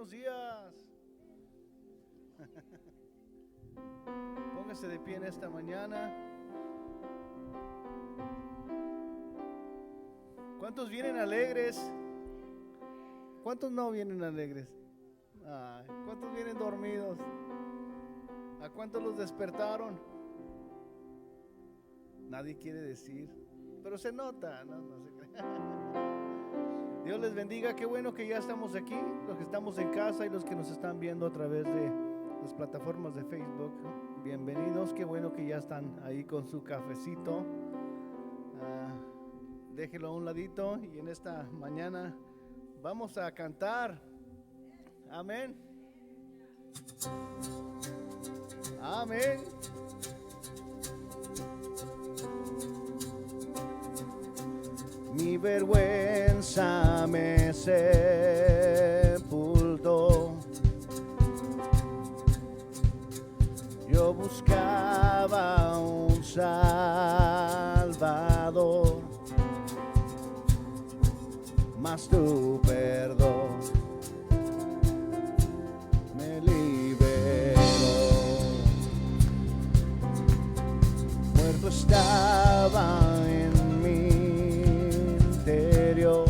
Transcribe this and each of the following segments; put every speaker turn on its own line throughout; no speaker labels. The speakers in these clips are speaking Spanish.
buenos días. Póngase de pie en esta mañana. ¿Cuántos vienen alegres? ¿Cuántos no vienen alegres? Ay, ¿cuántos vienen dormidos? ¿A cuántos los despertaron? Nadie quiere decir, pero se nota, no se cree. Dios les bendiga, qué bueno que ya estamos aquí, los que estamos en casa y los que nos están viendo a través de las plataformas de Facebook. Bienvenidos, qué bueno que ya están ahí con su cafecito. Déjelo a un ladito y en esta mañana vamos a cantar. Amén. Amén. Mi vergüenza me sepultó. Yo buscaba un Salvador, mas tu perdón me liberó. Muerto estaba en mi interior,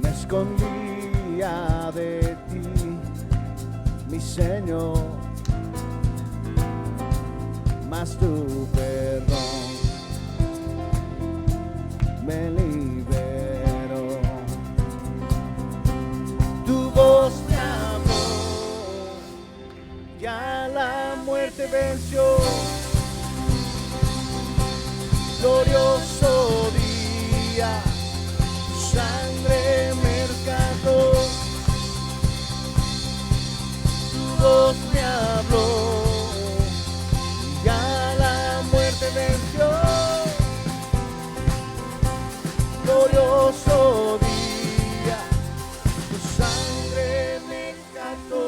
me escondía de ti, mi Señor, mas tu perdón me liberó. Tu voz me habló, ya la muerte venció. Glorioso día, tu sangre me rescató. Tu voz me habló, ya la muerte venció. Glorioso día, tu sangre me rescató.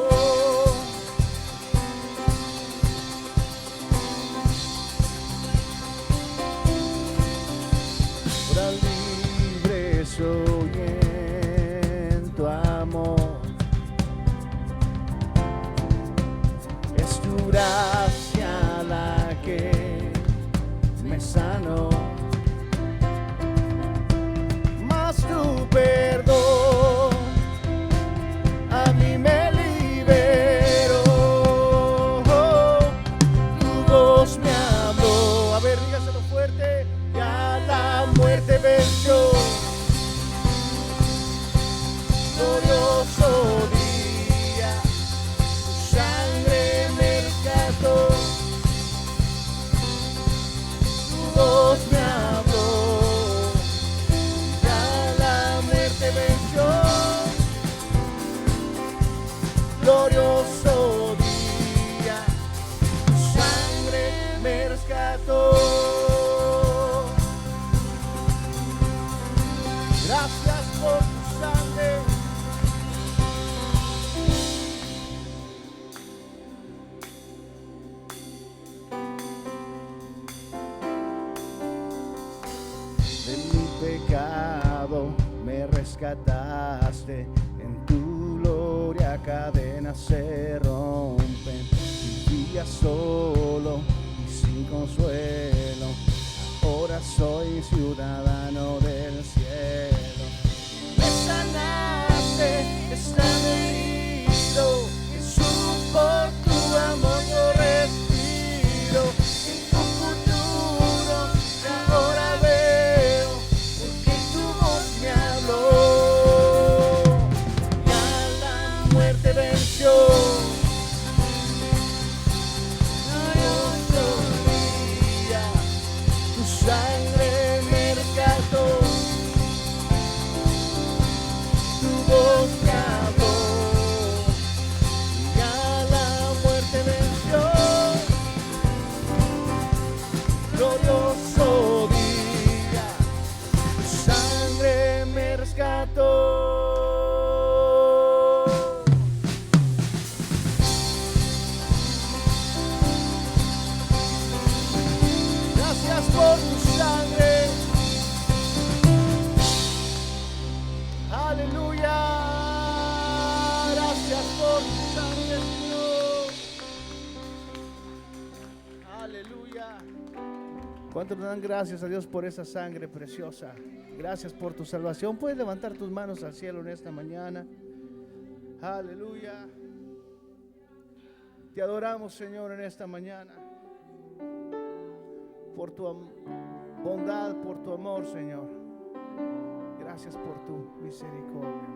Ahora libre soy en tu amor, es tu gracia la que me sanó. Tu perdón a mí me liberó. Tu voz me habló. A ver, dígaselo fuerte. Ya la muerte venció. Glorioso día, tu sangre me rescató. Tu voz me habló, venció. Glorioso día, tu sangre me rescató. Gracias por tu sangre. De mi pecado me rescataste, en tu gloria cadenas se rompen. Vivía solo y sin consuelo, ahora soy ciudadano del cielo. Me sanaste, estaba herido, Jesús, por tu amor yo respiro. En tu futuro ahora veo, porque tu voz me habló. Ya la muerte venció. Glorioso día, tu sangre me rescató. Tu voz me habló. Ya la muerte venció. Aleluya. ¿Cuántos dan gracias a Dios por esa sangre preciosa? Gracias por tu salvación. Puedes levantar tus manos al cielo en esta mañana. Aleluya. Te adoramos, Señor, en esta mañana. Por tu bondad, por tu amor, Señor. Gracias por tu misericordia.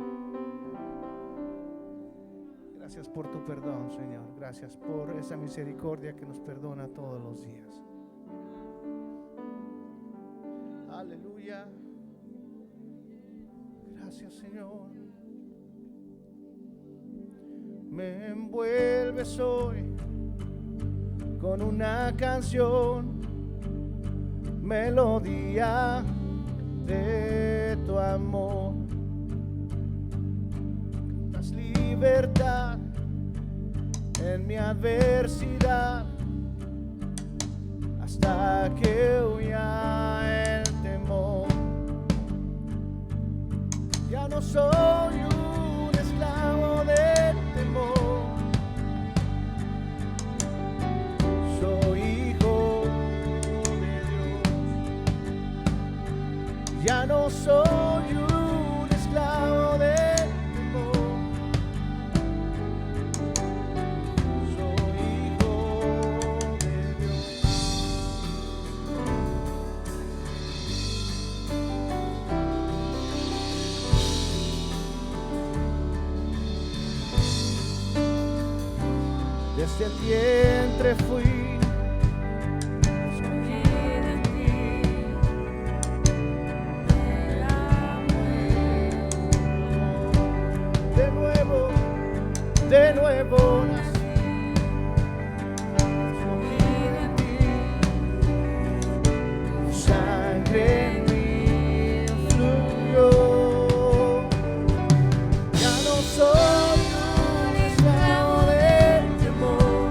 Gracias por tu perdón, Señor. Gracias por esa misericordia que nos perdona todos los días. Aleluya. Gracias, Señor. Me envuelves hoy con una canción, melodía de tu amor. Cantas libertad en mi adversidad hasta que huya el temor. Ya no soy un esclavo del temor, soy hijo de Dios. Ya no soy un esclavo del temor, soy hijo de Dios. Desde el vientre fui escogido en ti, de nuevo nací, escogido en ti, tu sangre en mí fluyó. Ya no soy un esclavo del temor,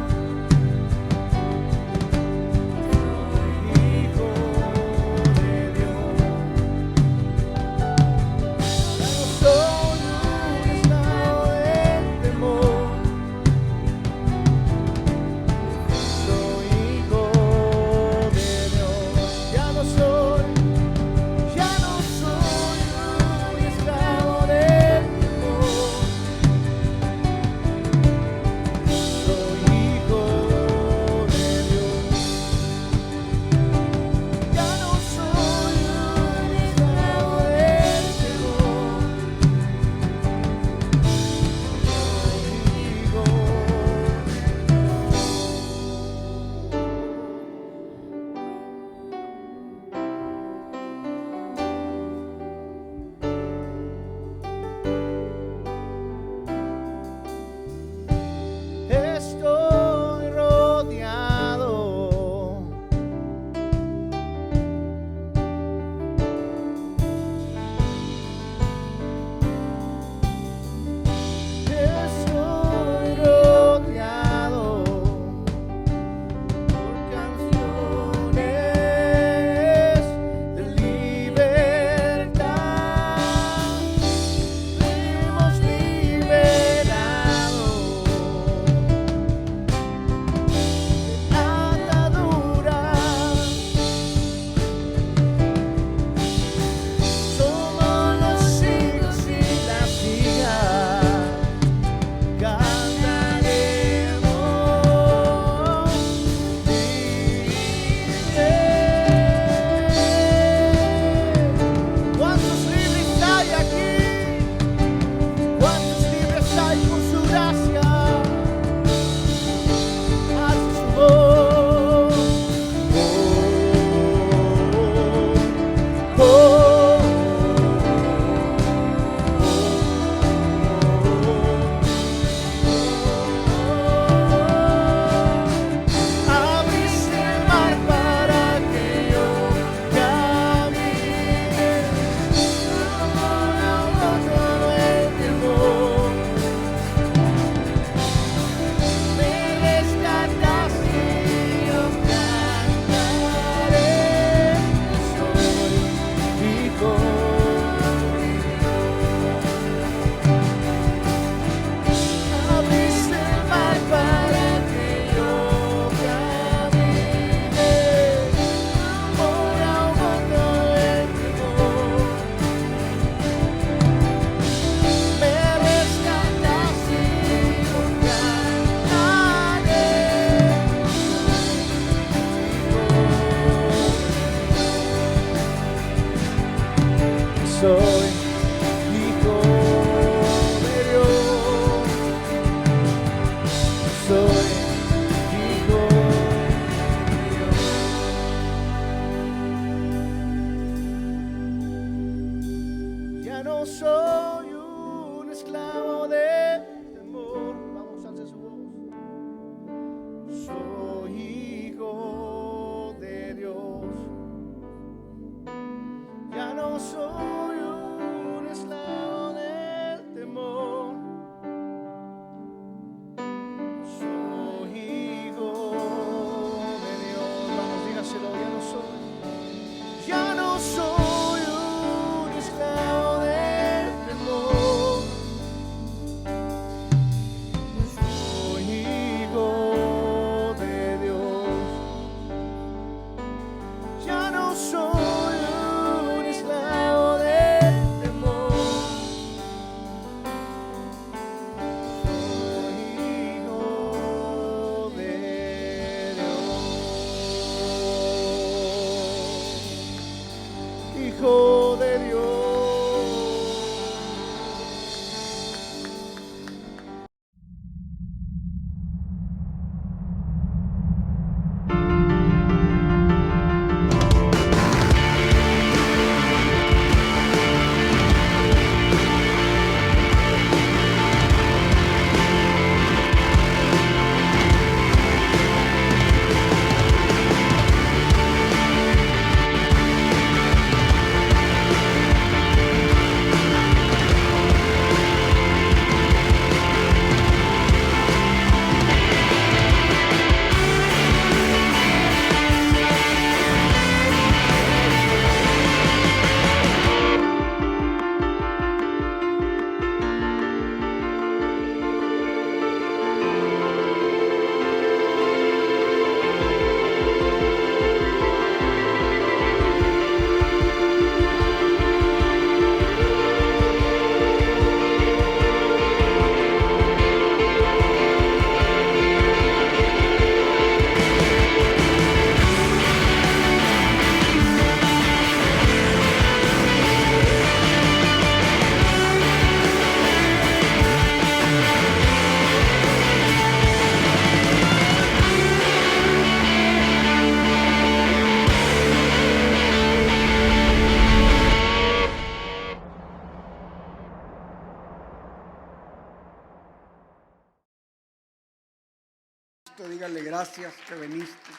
Dígale gracias que viniste.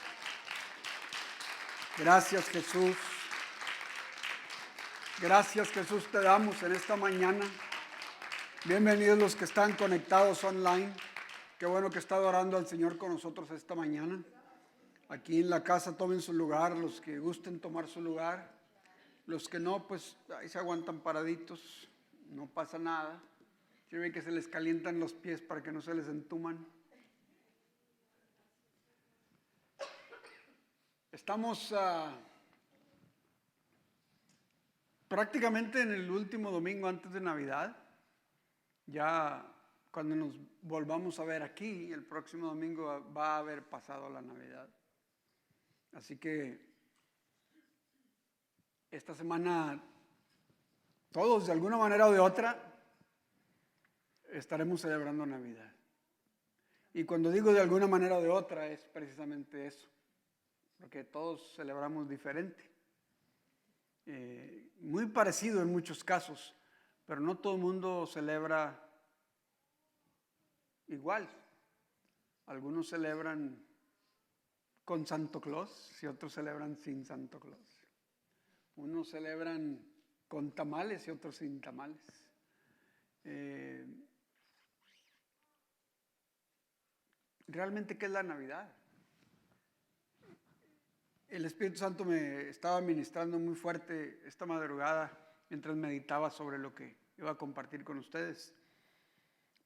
Gracias, Jesús. Gracias, Jesús, te damos en esta mañana. Bienvenidos los que están conectados online. Qué bueno que está adorando al Señor con nosotros esta mañana. Aquí en la casa tomen su lugar, los que gusten tomar su lugar. Los que no, pues ahí se aguantan paraditos, no pasa nada. Si ven que se les calientan los pies para que no se les entuman. Estamos prácticamente en el último domingo antes de Navidad. Ya cuando nos volvamos a ver aquí, el próximo domingo va a haber pasado la Navidad. Así que esta semana todos de alguna manera o de otra estaremos celebrando Navidad. Y cuando digo de alguna manera o de otra es precisamente eso, porque todos celebramos diferente. Muy parecido en muchos casos, pero no todo el mundo celebra igual. Algunos celebran con Santo Claus y otros celebran sin Santo Claus. Unos celebran con tamales y otros sin tamales. Realmente, ¿qué es la Navidad? El Espíritu Santo me estaba ministrando muy fuerte esta madrugada mientras meditaba sobre lo que iba a compartir con ustedes.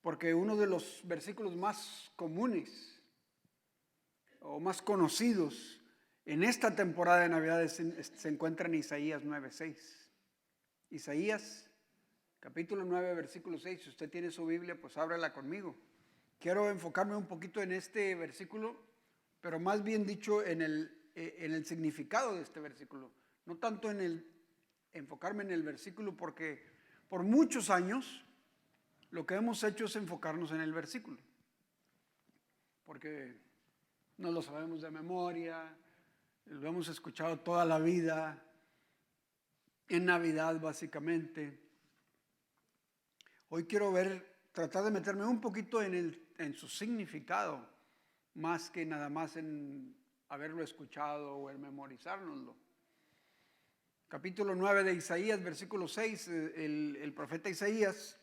Porque uno de los versículos más comunes o más conocidos en esta temporada de Navidad se encuentra en Isaías 9:6. Isaías, capítulo 9, versículo 6. Si usted tiene su Biblia, pues ábrela conmigo. Quiero enfocarme un poquito en este versículo, pero más bien dicho en el significado de este versículo. No tanto enfocarme en el versículo, porque por muchos años lo que hemos hecho es enfocarnos en el versículo. Porque no lo sabemos de memoria, lo hemos escuchado toda la vida, en Navidad básicamente. Hoy quiero tratar de meterme un poquito en su significado, más que nada más en haberlo escuchado o en memorizárnoslo. Capítulo 9 de Isaías, versículo 6, el profeta Isaías,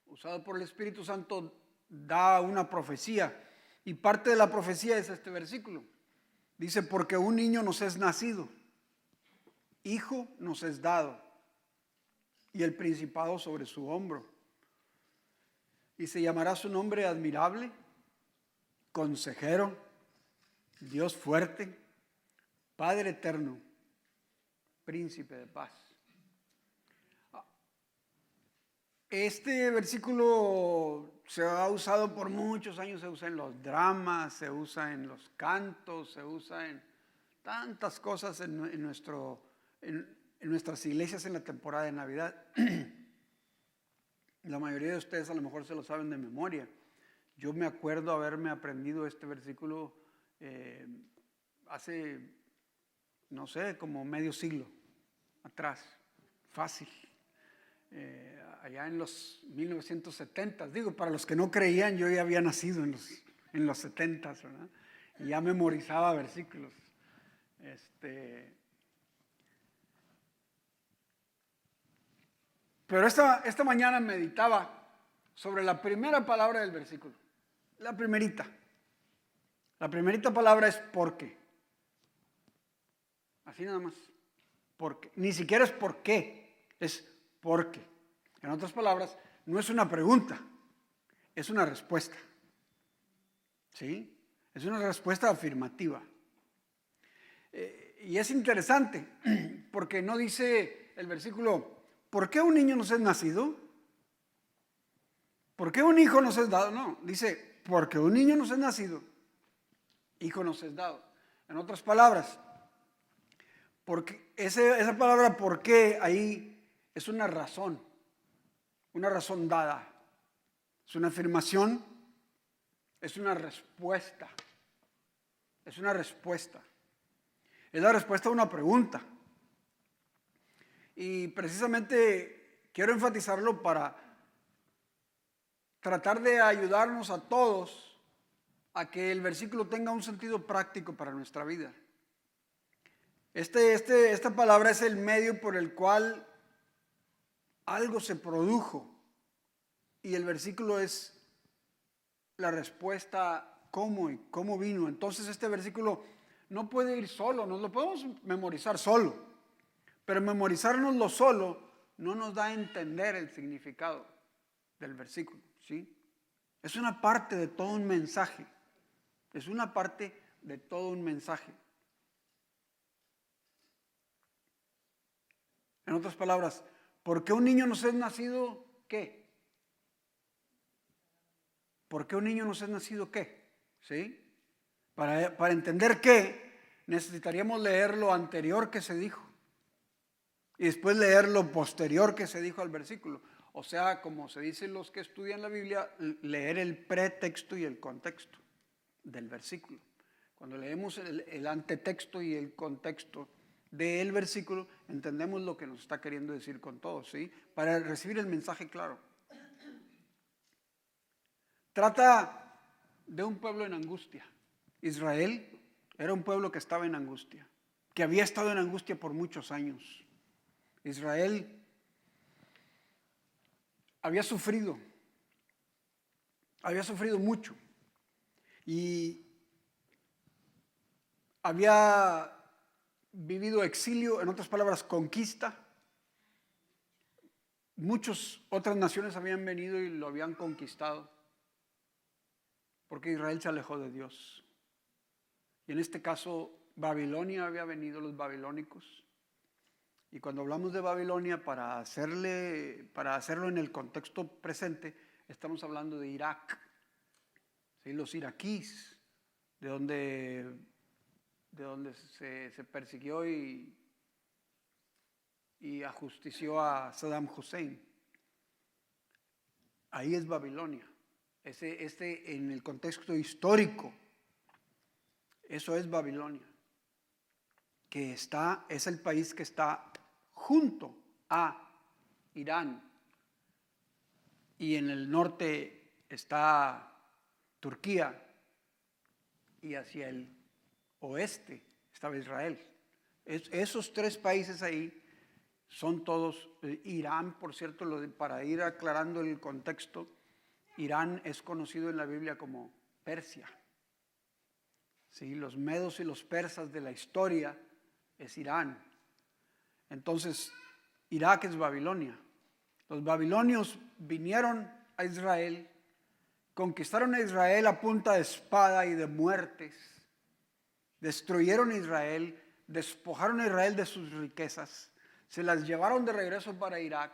usado por el Espíritu Santo, da una profecía. Y parte de la profecía es este versículo. Dice, porque un niño nos es nacido, hijo nos es dado, y el principado sobre su hombro. Y se llamará su nombre admirable, consejero, Dios fuerte, Padre eterno, príncipe de paz. Este versículo se ha usado por muchos años, se usa en los dramas, se usa en los cantos, se usa en tantas cosas en nuestras iglesias en la temporada de Navidad. La mayoría de ustedes a lo mejor se lo saben de memoria. Yo me acuerdo haberme aprendido este versículo hace, no sé, como medio siglo atrás, fácil. Allá en los 1970, digo, para los que no creían, yo ya había nacido en los 70, ¿verdad? Y ya memorizaba versículos. Pero esta mañana meditaba sobre la primera palabra del versículo, la primerita. La primerita palabra es porque. Así nada más, porque. Ni siquiera es por qué, es porque. En otras palabras, no es una pregunta, es una respuesta. ¿Sí? Es una respuesta afirmativa. Y es interesante, porque no dice el versículo, ¿por qué un niño nos es nacido? ¿Por qué un hijo nos es dado? No, dice, porque un niño nos es nacido, hijo nos es dado. En otras palabras, porque esa palabra ¿por qué? Ahí es una razón dada. Es una afirmación, es una respuesta. Es una respuesta. Es la respuesta a una pregunta. Y precisamente quiero enfatizarlo para tratar de ayudarnos a todos a que el versículo tenga un sentido práctico para nuestra vida. Esta palabra es el medio por el cual algo se produjo, y el versículo es la respuesta cómo vino. Entonces este versículo no puede ir solo, nos lo podemos memorizar solo, pero memorizárnoslo solo no nos da a entender el significado del versículo, ¿sí? Es una parte de todo un mensaje, es una parte de todo un mensaje. En otras palabras, ¿por qué un niño nos es nacido qué? ¿Por qué un niño nos es nacido qué? ¿Sí? Para entender qué, necesitaríamos leer lo anterior que se dijo y después leer lo posterior que se dijo al versículo. O sea, como se dicen los que estudian la Biblia, leer el pretexto y el contexto del versículo. Cuando leemos el antetexto y el contexto del versículo, entendemos lo que nos está queriendo decir con todo, ¿sí? Para recibir el mensaje claro. Trata de un pueblo en angustia. Israel era un pueblo que estaba en angustia, que había estado en angustia por muchos años. Israel había sufrido mucho y había vivido exilio, en otras palabras, conquista. Muchas otras naciones habían venido y lo habían conquistado, porque Israel se alejó de Dios. Y en este caso, Babilonia había venido, los babilónicos. Y cuando hablamos de Babilonia, para hacerlo en el contexto presente, estamos hablando de Irak. ¿Sí? Los iraquíes, de donde se persiguió y ajustició a Saddam Hussein. Ahí es Babilonia. En el contexto histórico, eso es Babilonia, que es el país que está junto a Irán, y en el norte está Turquía, y hacia el oeste estaba Israel. Esos tres países ahí son todos. Irán, por cierto, para ir aclarando el contexto, Irán es conocido en la Biblia como Persia. ¿Sí? Los medos y los persas de la historia es Irán. Entonces, Irak es Babilonia. Los babilonios vinieron a Israel, conquistaron a Israel a punta de espada y de muertes, destruyeron a Israel, despojaron a Israel de sus riquezas, se las llevaron de regreso para Irak,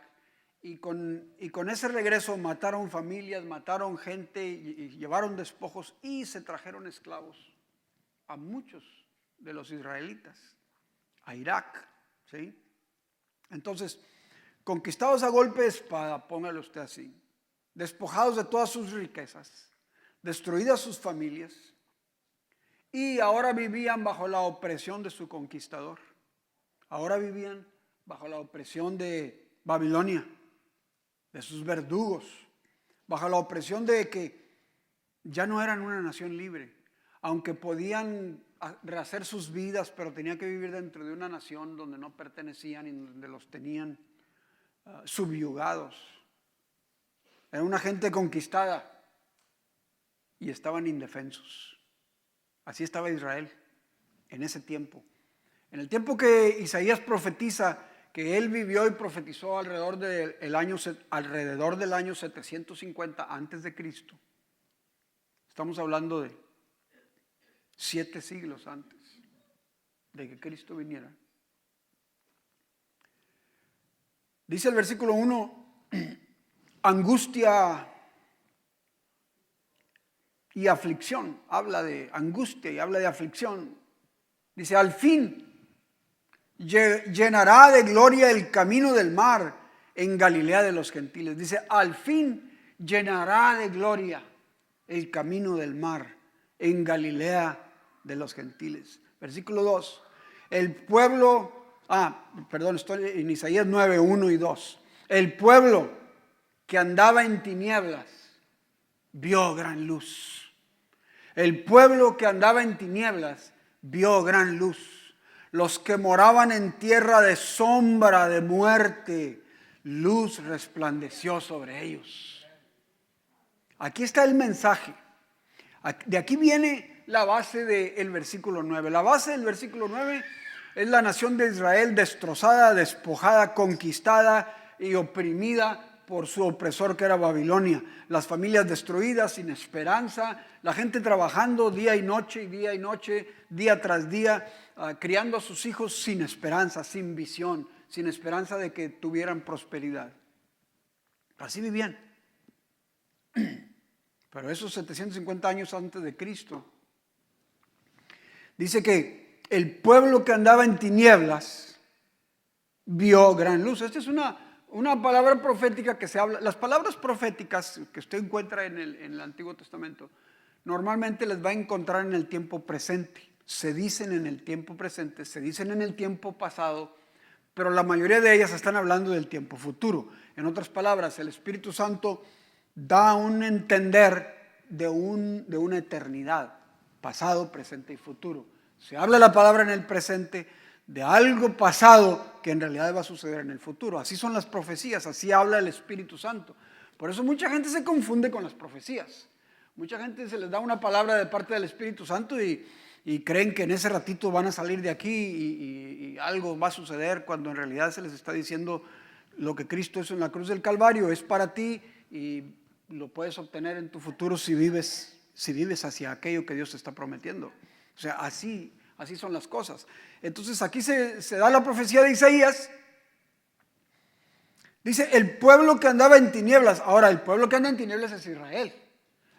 y con ese regreso mataron familias, mataron gente y llevaron despojos y se trajeron esclavos a muchos de los israelitas a Irak, ¿sí? Entonces, conquistados a golpe de espada, póngalo usted así, despojados de todas sus riquezas, destruidas sus familias, y ahora vivían bajo la opresión de su conquistador. Ahora vivían bajo la opresión de Babilonia, de sus verdugos, bajo la opresión de que ya no eran una nación libre, aunque podían rehacer sus vidas, pero tenían que vivir dentro de una nación donde no pertenecían y donde los tenían subyugados. Era una gente conquistada y estaban indefensos. Así estaba Israel en ese tiempo. En el tiempo que Isaías profetiza, que él vivió y profetizó alrededor del año 750 antes de Cristo. Estamos hablando de 7 siglos antes de que Cristo viniera. Dice el versículo 1, angustia y aflicción. Habla de angustia y habla de aflicción. Dice, al fin llenará de gloria el camino del mar en Galilea de los gentiles. Dice, al fin llenará de gloria el camino del mar en Galilea de los gentiles. Versículo 2. El pueblo, estoy en Isaías 9, 1 y 2. El pueblo que andaba en tinieblas vio gran luz. El pueblo que andaba en tinieblas vio gran luz. Los que moraban en tierra de sombra de muerte, luz resplandeció sobre ellos. Aquí está el mensaje. De aquí viene la base del versículo 9. La base del versículo 9 es la nación de Israel destrozada, despojada, conquistada y oprimida por su opresor que era Babilonia. Las familias destruidas, sin esperanza, la gente trabajando día y noche, día tras día, criando a sus hijos sin esperanza, sin visión, sin esperanza de que tuvieran prosperidad. Así vivían. Pero esos 750 años antes de Cristo, dice que el pueblo que andaba en tinieblas vio gran luz. Esta es una palabra profética que se habla. Las palabras proféticas que usted encuentra en el Antiguo Testamento, normalmente les va a encontrar en el tiempo presente. Se dicen en el tiempo presente, se dicen en el tiempo pasado, pero la mayoría de ellas están hablando del tiempo futuro. En otras palabras, el Espíritu Santo da un entender de una eternidad, pasado, presente y futuro. Se habla la palabra en el presente de algo pasado que en realidad va a suceder en el futuro. Así son las profecías, así habla el Espíritu Santo. Por eso mucha gente se confunde con las profecías. Mucha gente se les da una palabra de parte del Espíritu Santo y creen que en ese ratito van a salir de aquí y algo va a suceder, cuando en realidad se les está diciendo lo que Cristo hizo en la cruz del Calvario es para ti y lo puedes obtener en tu futuro si vives hacia aquello que Dios te está prometiendo. O sea, así son las cosas. Entonces aquí se da la profecía de Isaías. Dice, el pueblo que andaba en tinieblas. Ahora, el pueblo que anda en tinieblas es Israel.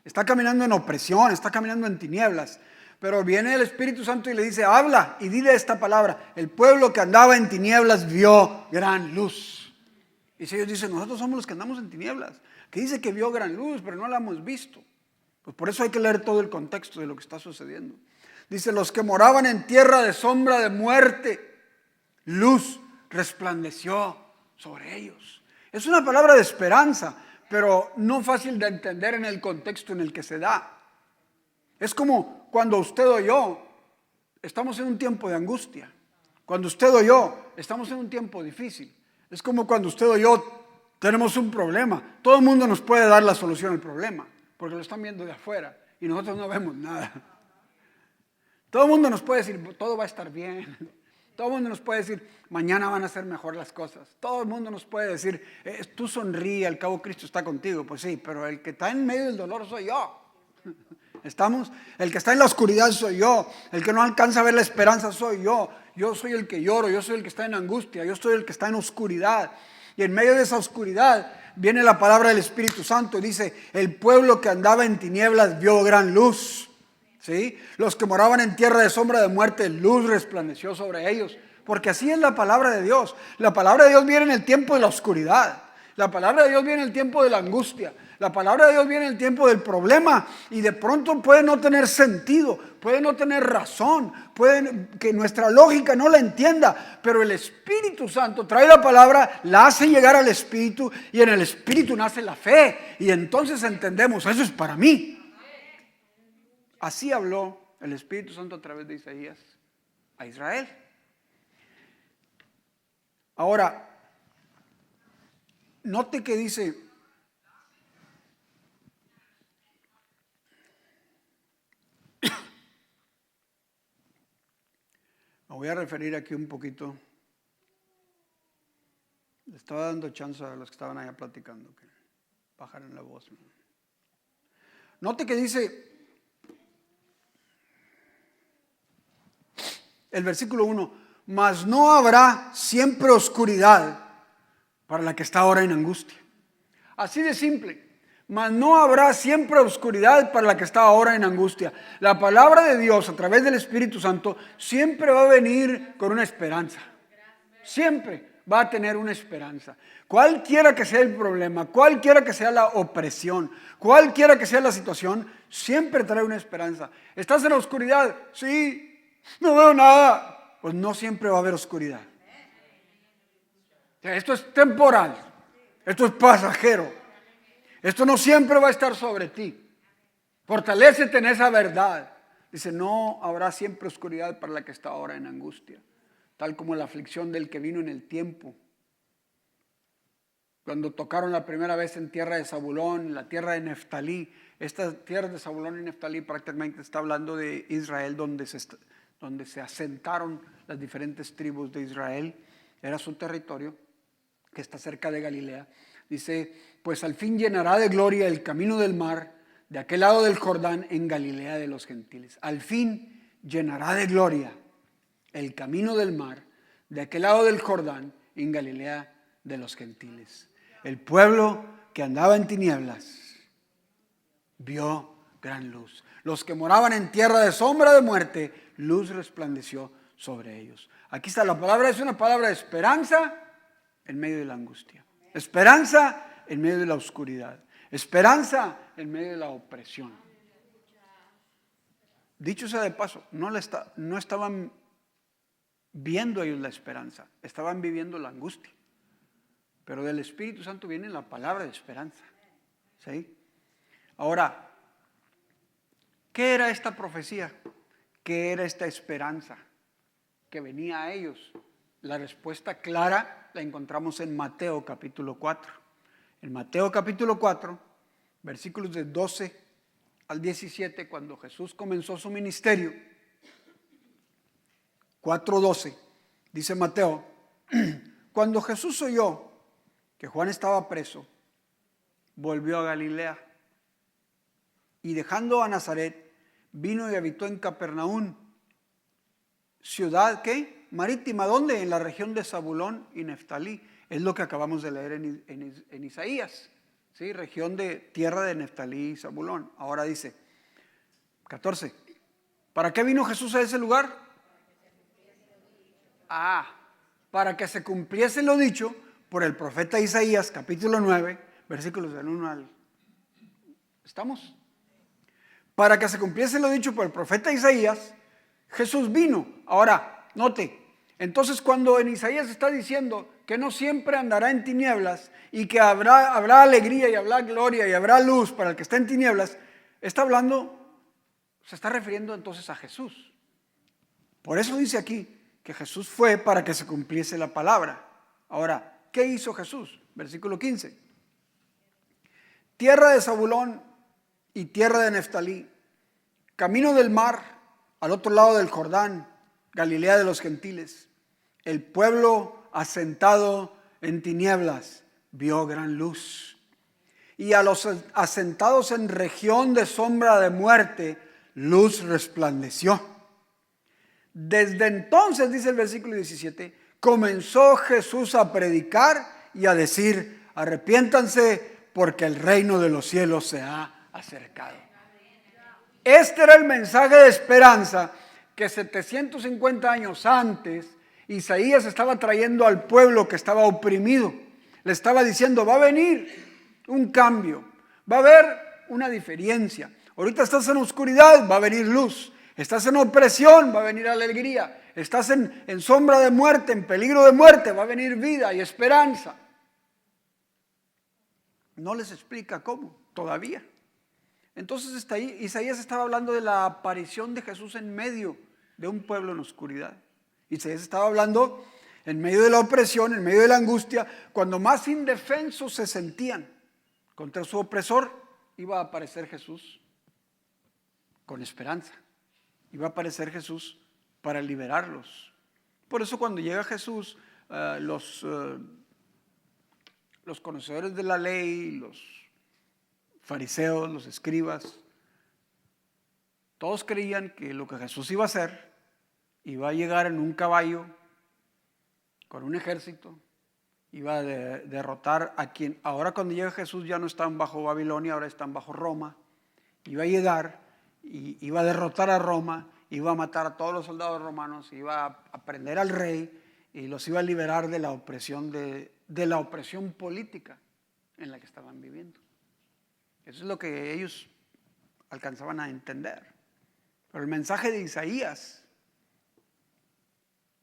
Está caminando en opresión, está caminando en tinieblas. Pero viene el Espíritu Santo y le dice, habla y dile esta palabra. El pueblo que andaba en tinieblas vio gran luz. Y si ellos dicen, nosotros somos los que andamos en tinieblas. Que dice que vio gran luz, pero no la hemos visto. Pues por eso hay que leer todo el contexto de lo que está sucediendo. Dice, los que moraban en tierra de sombra de muerte, luz resplandeció sobre ellos. Es una palabra de esperanza, pero no fácil de entender en el contexto en el que se da. Es como cuando usted o yo estamos en un tiempo de angustia. Cuando usted o yo estamos en un tiempo difícil. Es como cuando usted o yo tenemos un problema. Todo el mundo nos puede dar la solución al problema, porque lo están viendo de afuera y nosotros no vemos nada. Todo el mundo nos puede decir, todo va a estar bien. Todo el mundo nos puede decir, mañana van a ser mejor las cosas. Todo el mundo nos puede decir, tú sonríe, al cabo Cristo está contigo. Pues sí, pero el que está en medio del dolor soy yo. ¿Estamos? El que está en la oscuridad soy yo. El que no alcanza a ver la esperanza soy yo. Yo soy el que lloro, yo soy el que está en angustia, yo soy el que está en oscuridad. Y en medio de esa oscuridad viene la palabra del Espíritu Santo y dice, el pueblo que andaba en tinieblas vio gran luz. ¿Sí? Los que moraban en tierra de sombra de muerte, luz resplandeció sobre ellos. Porque así es la palabra de Dios. La palabra de Dios viene en el tiempo de la oscuridad. La palabra de Dios viene en el tiempo de la angustia. La palabra de Dios viene en el tiempo del problema. Y de pronto puede no tener sentido, puede no tener razón, puede que nuestra lógica no la entienda. Pero el Espíritu Santo trae la palabra, la hace llegar al Espíritu y en el Espíritu nace la fe. Y entonces entendemos, eso es para mí. Así habló el Espíritu Santo a través de Isaías a Israel. Ahora, note que dice, me voy a referir aquí un poquito, le estaba dando chance a los que estaban allá platicando que bajaran la voz. Note que dice, el versículo 1, mas no habrá siempre oscuridad para la que está ahora en angustia. Así de simple, mas no habrá siempre oscuridad para la que está ahora en angustia. La palabra de Dios a través del Espíritu Santo siempre va a venir con una esperanza. Siempre va a tener una esperanza. Cualquiera que sea el problema, cualquiera que sea la opresión, cualquiera que sea la situación, siempre trae una esperanza. ¿Estás en la oscuridad? Sí. No veo nada. Pues no siempre va a haber oscuridad. Esto es temporal. Esto es pasajero. Esto no siempre va a estar sobre ti. Fortalécete en esa verdad. Dice, no habrá siempre oscuridad para la que está ahora en angustia, tal como la aflicción del que vino en el tiempo. Cuando tocaron la primera vez en tierra de Zabulón, la tierra de Neftalí. Esta tierra de Zabulón y Neftalí prácticamente está hablando de Israel, donde se asentaron las diferentes tribus de Israel. Era su territorio, que está cerca de Galilea. Dice, pues al fin llenará de gloria el camino del mar, de aquel lado del Jordán, en Galilea de los gentiles. Al fin llenará de gloria el camino del mar, de aquel lado del Jordán, en Galilea de los gentiles. El pueblo que andaba en tinieblas vio gran luz. Los que moraban en tierra de sombra de muerte, luz resplandeció sobre ellos. Aquí está, la palabra es una palabra de esperanza en medio de la angustia. Esperanza en medio de la oscuridad. Esperanza en medio de la opresión. Dicho sea de paso, no estaban viendo ellos la esperanza, estaban viviendo la angustia. Pero del Espíritu Santo viene la palabra de esperanza. ¿Sí? Ahora, ¿qué era esta profecía? ¿Qué era esta esperanza que venía a ellos? La respuesta clara la encontramos en Mateo capítulo 4. En Mateo capítulo 4, versículos de 12 al 17, cuando Jesús comenzó su ministerio, 4:12, dice Mateo, cuando Jesús oyó que Juan estaba preso, volvió a Galilea y dejando a Nazaret, vino y habitó en Capernaum, ciudad ¿qué? Marítima, ¿dónde? En la región de Zabulón y Neftalí. Es lo que acabamos de leer en Isaías, ¿sí? Región de tierra de Neftalí y Zabulón. Ahora dice, 14, ¿para qué vino Jesús a ese lugar? Para que se cumpliese lo dicho por el profeta Isaías, capítulo 9, versículos del 1 al... ¿Estamos? Para que se cumpliese lo dicho por el profeta Isaías, Jesús vino. Ahora, note, entonces cuando en Isaías está diciendo que no siempre andará en tinieblas y que habrá alegría y habrá gloria y habrá luz para el que está en tinieblas, se está refiriendo entonces a Jesús. Por eso dice aquí que Jesús fue para que se cumpliese la palabra. Ahora, ¿qué hizo Jesús? Versículo 15. Tierra de Zabulón y tierra de Neftalí, camino del mar, al otro lado del Jordán, Galilea de los gentiles. El pueblo asentado en tinieblas vio gran luz. Y a los asentados en región de sombra de muerte, luz resplandeció. Desde entonces, dice el versículo 17, comenzó Jesús a predicar y a decir, arrepiéntanse porque el reino de los cielos se ha acercado. Este era el mensaje de esperanza que 750 años antes Isaías estaba trayendo al pueblo que estaba oprimido. Le estaba diciendo, va a venir un cambio, va a haber una diferencia. Ahorita estás en oscuridad, va a venir luz. Estás en opresión, va a venir alegría. Estás en sombra de muerte, en peligro de muerte, va a venir vida y esperanza. No les explica cómo, todavía. Entonces Isaías estaba hablando de la aparición de Jesús en medio de un pueblo en oscuridad. Isaías estaba hablando en medio de la opresión, en medio de la angustia, cuando más indefensos se sentían contra su opresor, iba a aparecer Jesús con esperanza. Iba a aparecer Jesús para liberarlos. Por eso cuando llega Jesús, los conocedores de la ley, los fariseos, los escribas, todos creían que lo que Jesús iba a hacer, iba a llegar en un caballo, con un ejército, iba a derrotar a quien, ahora cuando llega Jesús ya no están bajo Babilonia, ahora están bajo Roma, iba a llegar y iba a derrotar a Roma, iba a matar a todos los soldados romanos, iba a prender al rey y los iba a liberar de la opresión de la opresión política en la que estaban viviendo. Eso es lo que ellos alcanzaban a entender. Pero el mensaje de Isaías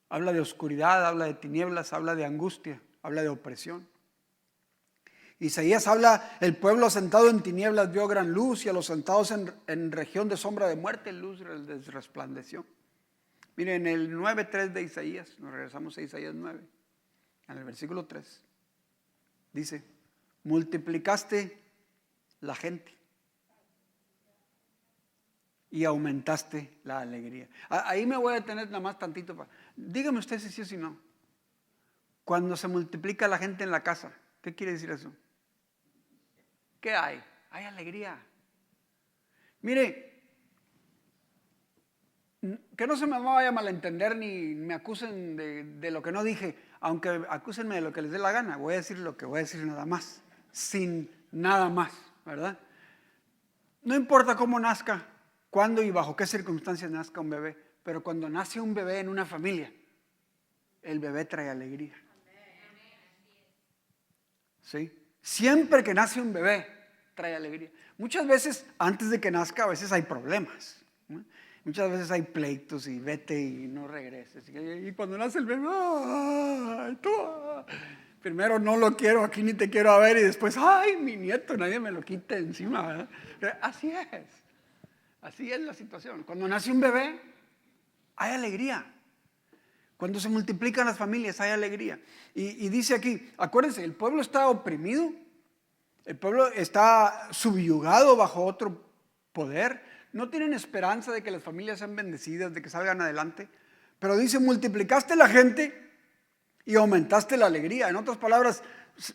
habla de oscuridad, habla de tinieblas, habla de angustia, habla de opresión. Isaías habla, el pueblo sentado en tinieblas vio gran luz y a los sentados en región de sombra de muerte, luz les resplandeció. Miren, en el 9:3 de Isaías, nos regresamos a Isaías 9, en el versículo 3, dice, multiplicaste la gente y aumentaste la alegría. Ahí me voy a detener nada más tantito. Dígame usted si sí o si no. Cuando se multiplica la gente en la casa, ¿qué quiere decir eso? ¿Qué hay? Hay alegría. Mire, que no se me vaya a malentender ni me acusen de lo que no dije, aunque acúsenme de lo que les dé la gana. Voy a decir lo que voy a decir nada más, sin nada más, ¿verdad? No importa cómo nazca, cuándo y bajo qué circunstancias nazca un bebé, pero cuando nace un bebé en una familia, el bebé trae alegría. ¿Sí? Siempre que nace un bebé, trae alegría. Muchas veces, antes de que nazca, a veces hay problemas, ¿no? Muchas veces hay pleitos y vete y no regreses. Y cuando nace el bebé, ¡ay, tú! Primero no lo quiero, aquí ni te quiero ver, y después, ¡ay, mi nieto! Nadie me lo quite encima, ¿verdad? Así es la situación. Cuando nace un bebé, hay alegría. Cuando se multiplican las familias, hay alegría. Y dice aquí, acuérdense, el pueblo está oprimido, el pueblo está subyugado bajo otro poder. No tienen esperanza de que las familias sean bendecidas, de que salgan adelante. Pero dice, multiplicaste la gente y aumentaste la alegría. En otras palabras,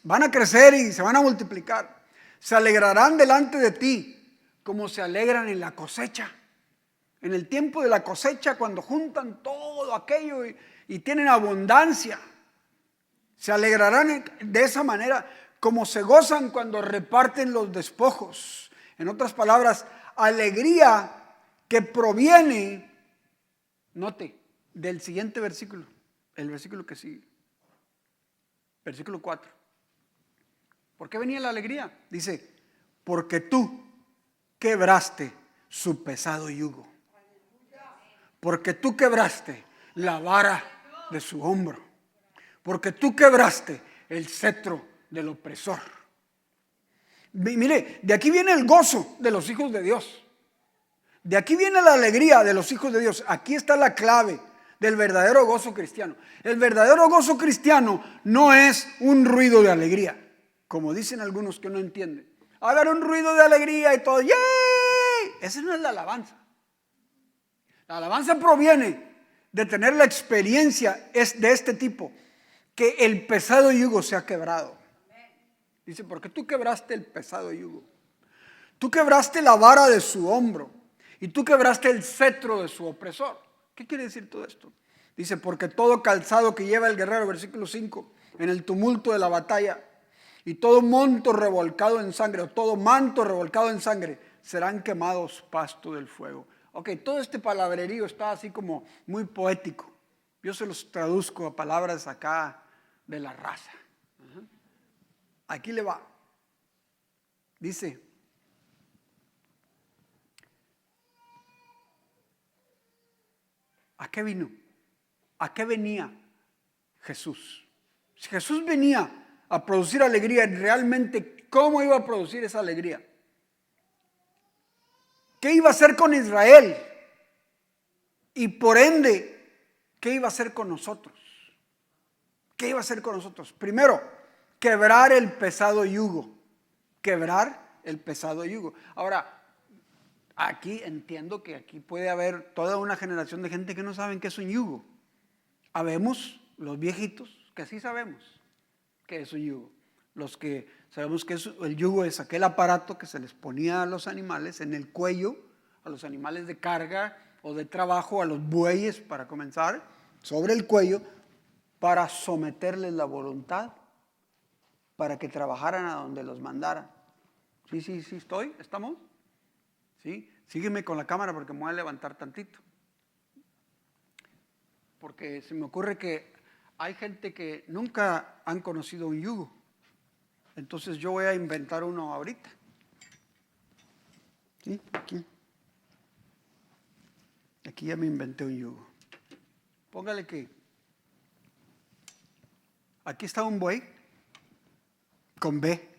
van a crecer y se van a multiplicar. Se alegrarán delante de ti como se alegran en la cosecha. En el tiempo de la cosecha, cuando juntan todo aquello y tienen abundancia, se alegrarán de esa manera como se gozan cuando reparten los despojos. En otras palabras, alegría que proviene, note, del siguiente versículo, el versículo que sigue, versículo 4. ¿Por qué venía la alegría? Dice, porque tú quebraste su pesado yugo. Porque tú quebraste la vara de su hombro. Porque tú quebraste el cetro del opresor. Mire, de aquí viene el gozo de los hijos de Dios. De aquí viene la alegría de los hijos de Dios. Aquí está la clave del verdadero gozo cristiano. El verdadero gozo cristiano no es un ruido de alegría, como dicen algunos que no entienden. Hagan un ruido de alegría y todo. ¡Yay! Esa no es la alabanza. La alabanza proviene de tener la experiencia de este tipo, que el pesado yugo se ha quebrado. Dice, porque tú quebraste el pesado yugo. Tú quebraste la vara de su hombro y tú quebraste el cetro de su opresor. ¿Qué quiere decir todo esto? Dice, porque todo calzado que lleva el guerrero, versículo 5, en el tumulto de la batalla, y todo monto revolcado en sangre, o todo manto revolcado en sangre, serán quemados pasto del fuego. Ok, todo este palabrerío está así como muy poético. Yo se los traduzco a palabras acá de la raza. Aquí le va. Dice, ¿a qué vino? ¿A qué venía Jesús? Si Jesús venía a producir alegría, realmente, ¿cómo iba a producir esa alegría? ¿Qué iba a hacer con Israel? Y por ende, ¿qué iba a hacer con nosotros? ¿Qué iba a hacer con nosotros? Primero, quebrar el pesado yugo. Quebrar el pesado yugo. Ahora, aquí entiendo que aquí puede haber toda una generación de gente que no saben qué es un yugo. Habemos los viejitos que sí sabemos qué es un yugo. Los que sabemos que el yugo es aquel aparato que se les ponía a los animales en el cuello, a los animales de carga o de trabajo, a los bueyes para comenzar, sobre el cuello, para someterles la voluntad, para que trabajaran a donde los mandaran. Sí, ¿estamos? ¿Sí? Sígueme con la cámara porque me voy a levantar tantito. Porque se me ocurre que hay gente que nunca han conocido un yugo. Entonces yo voy a inventar uno ahorita. ¿Sí? Aquí ya me inventé un yugo. Póngale que aquí está un buey con B.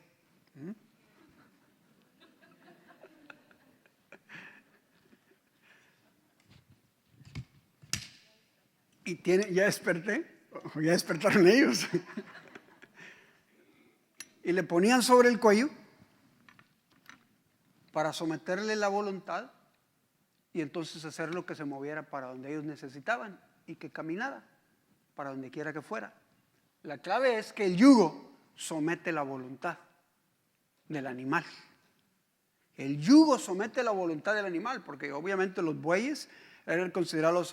Ya desperté, o ya despertaron ellos. Y le ponían sobre el cuello para someterle la voluntad y entonces hacer lo que se moviera para donde ellos necesitaban y que caminara para donde quiera que fuera. La clave es que el yugo somete la voluntad del animal. El yugo somete la voluntad del animal, porque obviamente los bueyes eran considerados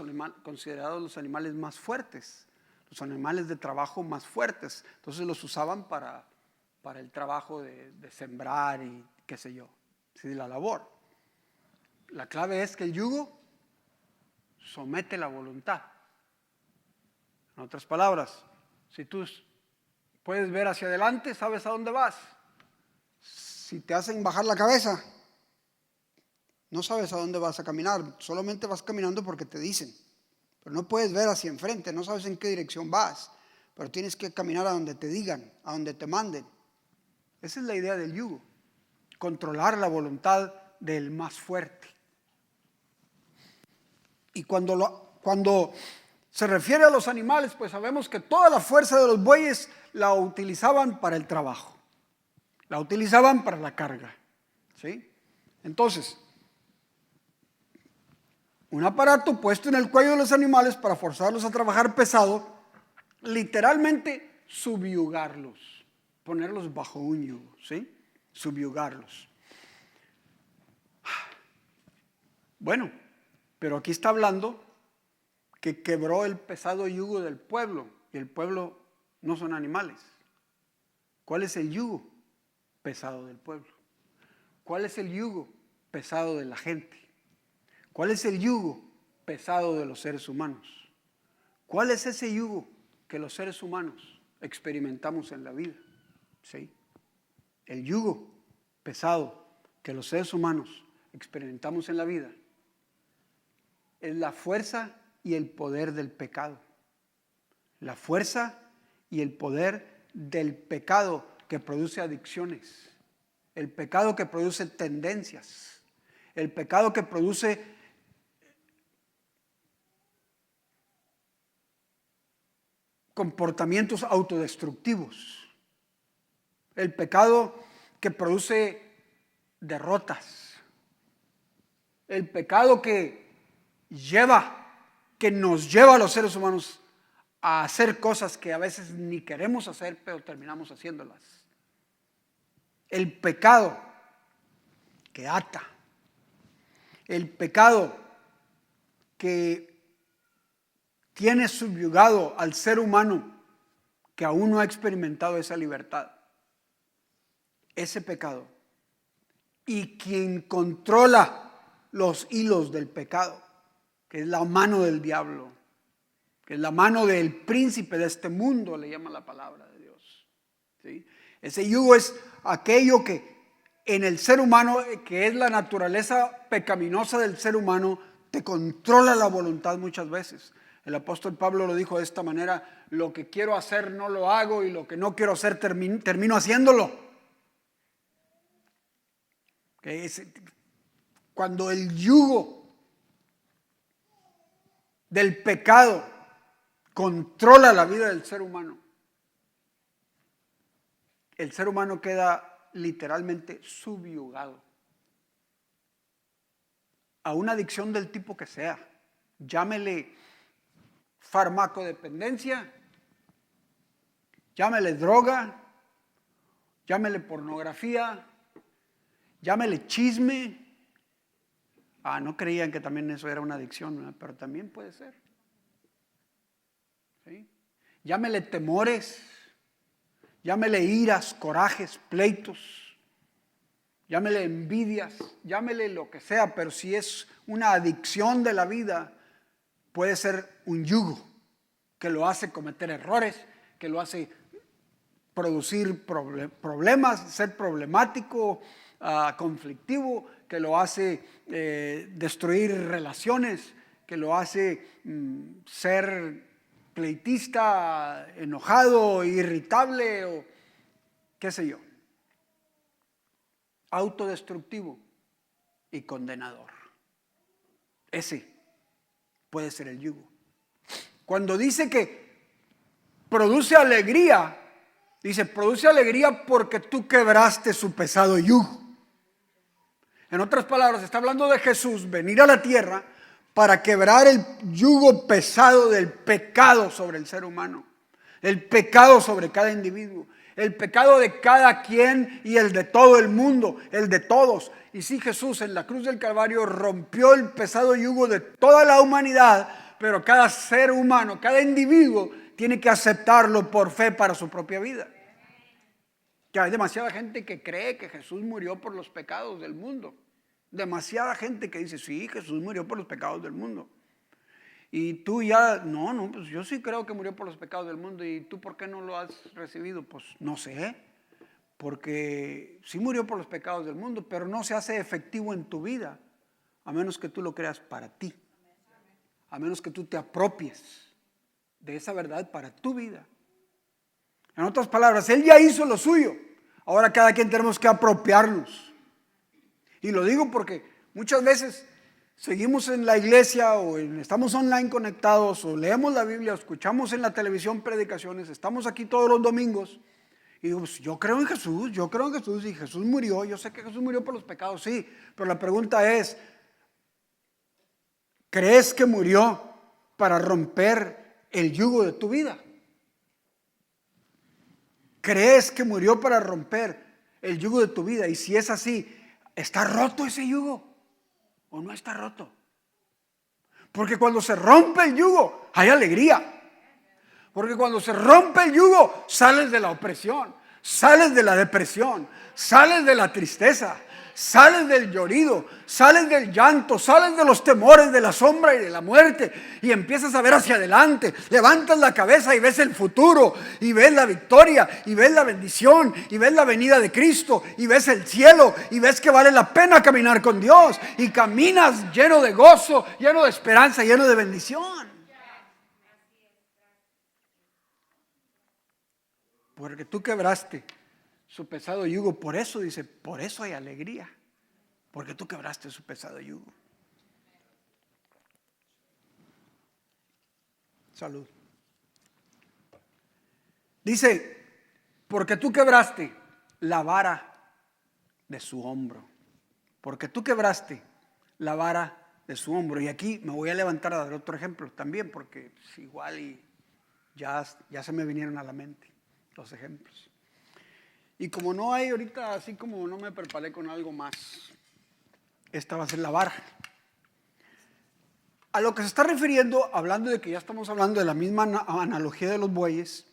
los animales más fuertes, los animales de trabajo más fuertes. Entonces los usaban para el trabajo de sembrar y qué sé yo, ¿sí? La labor. La clave es que el yugo somete la voluntad. En otras palabras, si tú puedes ver hacia adelante, sabes a dónde vas. Si te hacen bajar la cabeza, no sabes a dónde vas a caminar, solamente vas caminando porque te dicen. Pero no puedes ver hacia enfrente, no sabes en qué dirección vas, pero tienes que caminar a donde te digan, a donde te manden. Esa es la idea del yugo, controlar la voluntad del más fuerte. Y cuando se refiere a los animales, pues sabemos que toda la fuerza de los bueyes la utilizaban para el trabajo, la utilizaban para la carga, ¿sí? Entonces, un aparato puesto en el cuello de los animales para forzarlos a trabajar pesado, literalmente subyugarlos, ponerlos bajo un yugo, ¿sí? Subyugarlos. Bueno, pero aquí está hablando que quebró el pesado yugo del pueblo, y el pueblo no son animales. ¿Cuál es el yugo pesado del pueblo? ¿Cuál es el yugo pesado de la gente? ¿Cuál es el yugo pesado de los seres humanos? ¿Cuál es ese yugo que los seres humanos experimentamos en la vida? ¿Sí? El yugo pesado que los seres humanos experimentamos en la vida es la fuerza y el poder del pecado. La fuerza y el poder del pecado que produce adicciones. El pecado que produce tendencias. El pecado que produce comportamientos autodestructivos. El pecado que produce derrotas. El pecado que nos lleva a los seres humanos a hacer cosas que a veces ni queremos hacer, pero terminamos haciéndolas. El pecado que ata. El pecado que tiene subyugado al ser humano que aún no ha experimentado esa libertad. Ese pecado. Y quien controla los hilos del pecado, que es la mano del diablo, que es la mano del príncipe de este mundo, le llama la palabra de Dios. ¿Sí? Ese yugo es aquello que en el ser humano, que es la naturaleza pecaminosa del ser humano, te controla la voluntad muchas veces. El apóstol Pablo lo dijo de esta manera: lo que quiero hacer no lo hago, y lo que no quiero hacer termino haciéndolo. Cuando el yugo del pecado controla la vida del ser humano, el ser humano queda literalmente subyugado a una adicción del tipo que sea. Llámele farmacodependencia, llámele droga, llámele pornografía, llámele chisme. No creían que también eso era una adicción, ¿no? Pero también puede ser. ¿Sí? Llámele temores, llámele iras, corajes, pleitos, llámele envidias, llámele lo que sea, pero si es una adicción de la vida, puede ser un yugo que lo hace cometer errores, que lo hace producir problemas, ser problemático, conflictivo, que lo hace destruir relaciones, que lo hace ser pleitista, enojado, irritable o qué sé yo. autodestructivo y condenador. Ese puede ser el yugo. Cuando dice que produce alegría, dice, produce alegría porque tú quebraste su pesado yugo. En otras palabras, está hablando de Jesús venir a la tierra para quebrar el yugo pesado del pecado sobre el ser humano, el pecado sobre cada individuo, el pecado de cada quien y el de todo el mundo, el de todos. Y sí, Jesús en la cruz del Calvario rompió el pesado yugo de toda la humanidad, pero cada ser humano, cada individuo tiene que aceptarlo por fe para su propia vida. Que hay demasiada gente que cree que Jesús murió por los pecados del mundo. Demasiada gente que dice, sí, Jesús murió por los pecados del mundo. Y tú ya, no, pues yo sí creo que murió por los pecados del mundo. ¿Y tú por qué no lo has recibido? Pues no sé, porque sí murió por los pecados del mundo, pero no se hace efectivo en tu vida, a menos que tú lo creas para ti, a menos que tú te apropies de esa verdad para tu vida. En otras palabras, Él ya hizo lo suyo, ahora cada quien tenemos que apropiarnos. Y lo digo porque muchas veces seguimos en la iglesia o estamos online conectados o leemos la Biblia, o escuchamos en la televisión predicaciones, estamos aquí todos los domingos y digo, pues, yo creo en Jesús y Jesús murió, yo sé que Jesús murió por los pecados, sí, pero la pregunta es, ¿crees que murió para romper el yugo de tu vida? ¿Crees que murió para romper el yugo de tu vida? Y si es así, ¿está roto ese yugo o no está roto? Porque cuando se rompe el yugo hay alegría. Porque cuando se rompe el yugo sales de la opresión, sales de la depresión, sales de la tristeza, sales del llorido, sales del llanto, sales de los temores, de la sombra y de la muerte y empiezas a ver hacia adelante. Levantas la cabeza y ves el futuro y ves la victoria y ves la bendición y ves la venida de Cristo y ves el cielo y ves que vale la pena caminar con Dios y caminas lleno de gozo, lleno de esperanza, lleno de bendición. Porque tú quebraste su pesado yugo, por eso dice, por eso hay alegría, porque tú quebraste su pesado yugo. Salud. Dice, porque tú quebraste la vara de su hombro, porque tú quebraste la vara de su hombro. Y aquí me voy a levantar a dar otro ejemplo también, porque es igual y ya se me vinieron a la mente los ejemplos. Y como no hay ahorita, así como no me preparé con algo más, esta va a ser la vara. A lo que se está refiriendo, hablando de que ya estamos hablando de la misma analogía de los bueyes,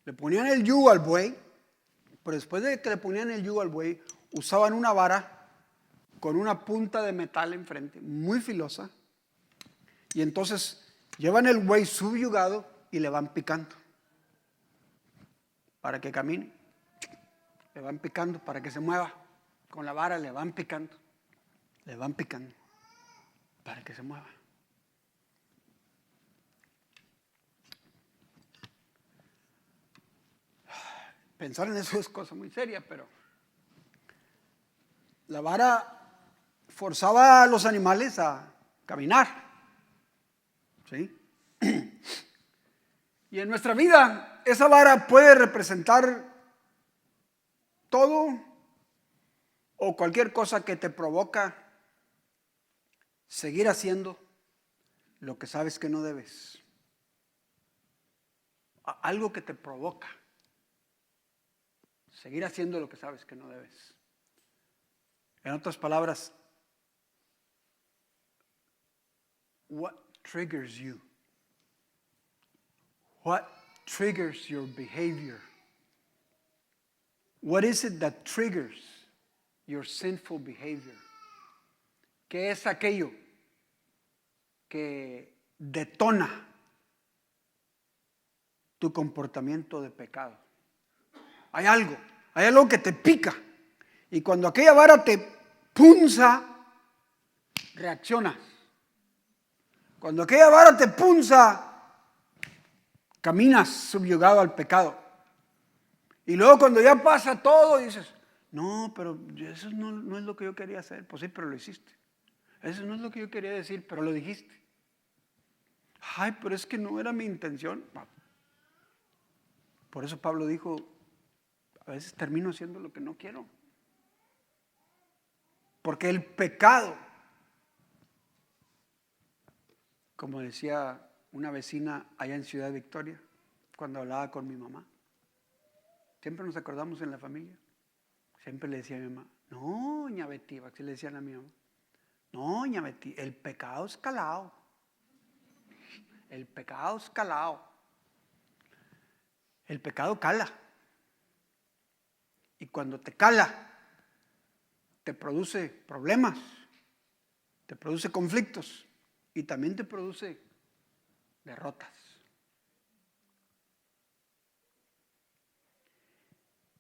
le ponían el yugo al buey, pero después de que le ponían el yugo al buey, usaban una vara con una punta de metal enfrente, muy filosa, y entonces llevan el buey subyugado y le van picando para que camine. Le van picando para que se mueva. Con la vara le van picando para que se mueva. Pensar en eso es cosa muy seria, pero la vara forzaba a los animales a caminar. ¿Sí? Y en nuestra vida esa vara puede representar todo o cualquier cosa que te provoca seguir haciendo lo que sabes que no debes. Algo que te provoca seguir haciendo lo que sabes que no debes. En otras palabras, what triggers you? What triggers your behavior? What is it that triggers your sinful behavior? ¿Qué es aquello que detona tu comportamiento de pecado? Hay algo que te pica. Y cuando aquella vara te punza, reaccionas. Cuando aquella vara te punza, caminas subyugado al pecado. Y luego cuando ya pasa todo, dices, No, pero eso no es lo que yo quería hacer. Pues sí, pero lo hiciste. Eso no es lo que yo quería decir, pero lo dijiste. Ay, pero es que no era mi intención. Por eso Pablo dijo, a veces termino haciendo lo que no quiero. Porque el pecado, como decía una vecina allá en Ciudad Victoria, cuando hablaba con mi mamá, siempre nos acordamos en la familia. Siempre le decía a mi mamá, no, doña Betty, así le decían a mi mamá, no, doña Betty, el pecado es calado. El pecado es calado. El pecado cala. Y cuando te cala, te produce problemas, te produce conflictos y también te produce derrotas.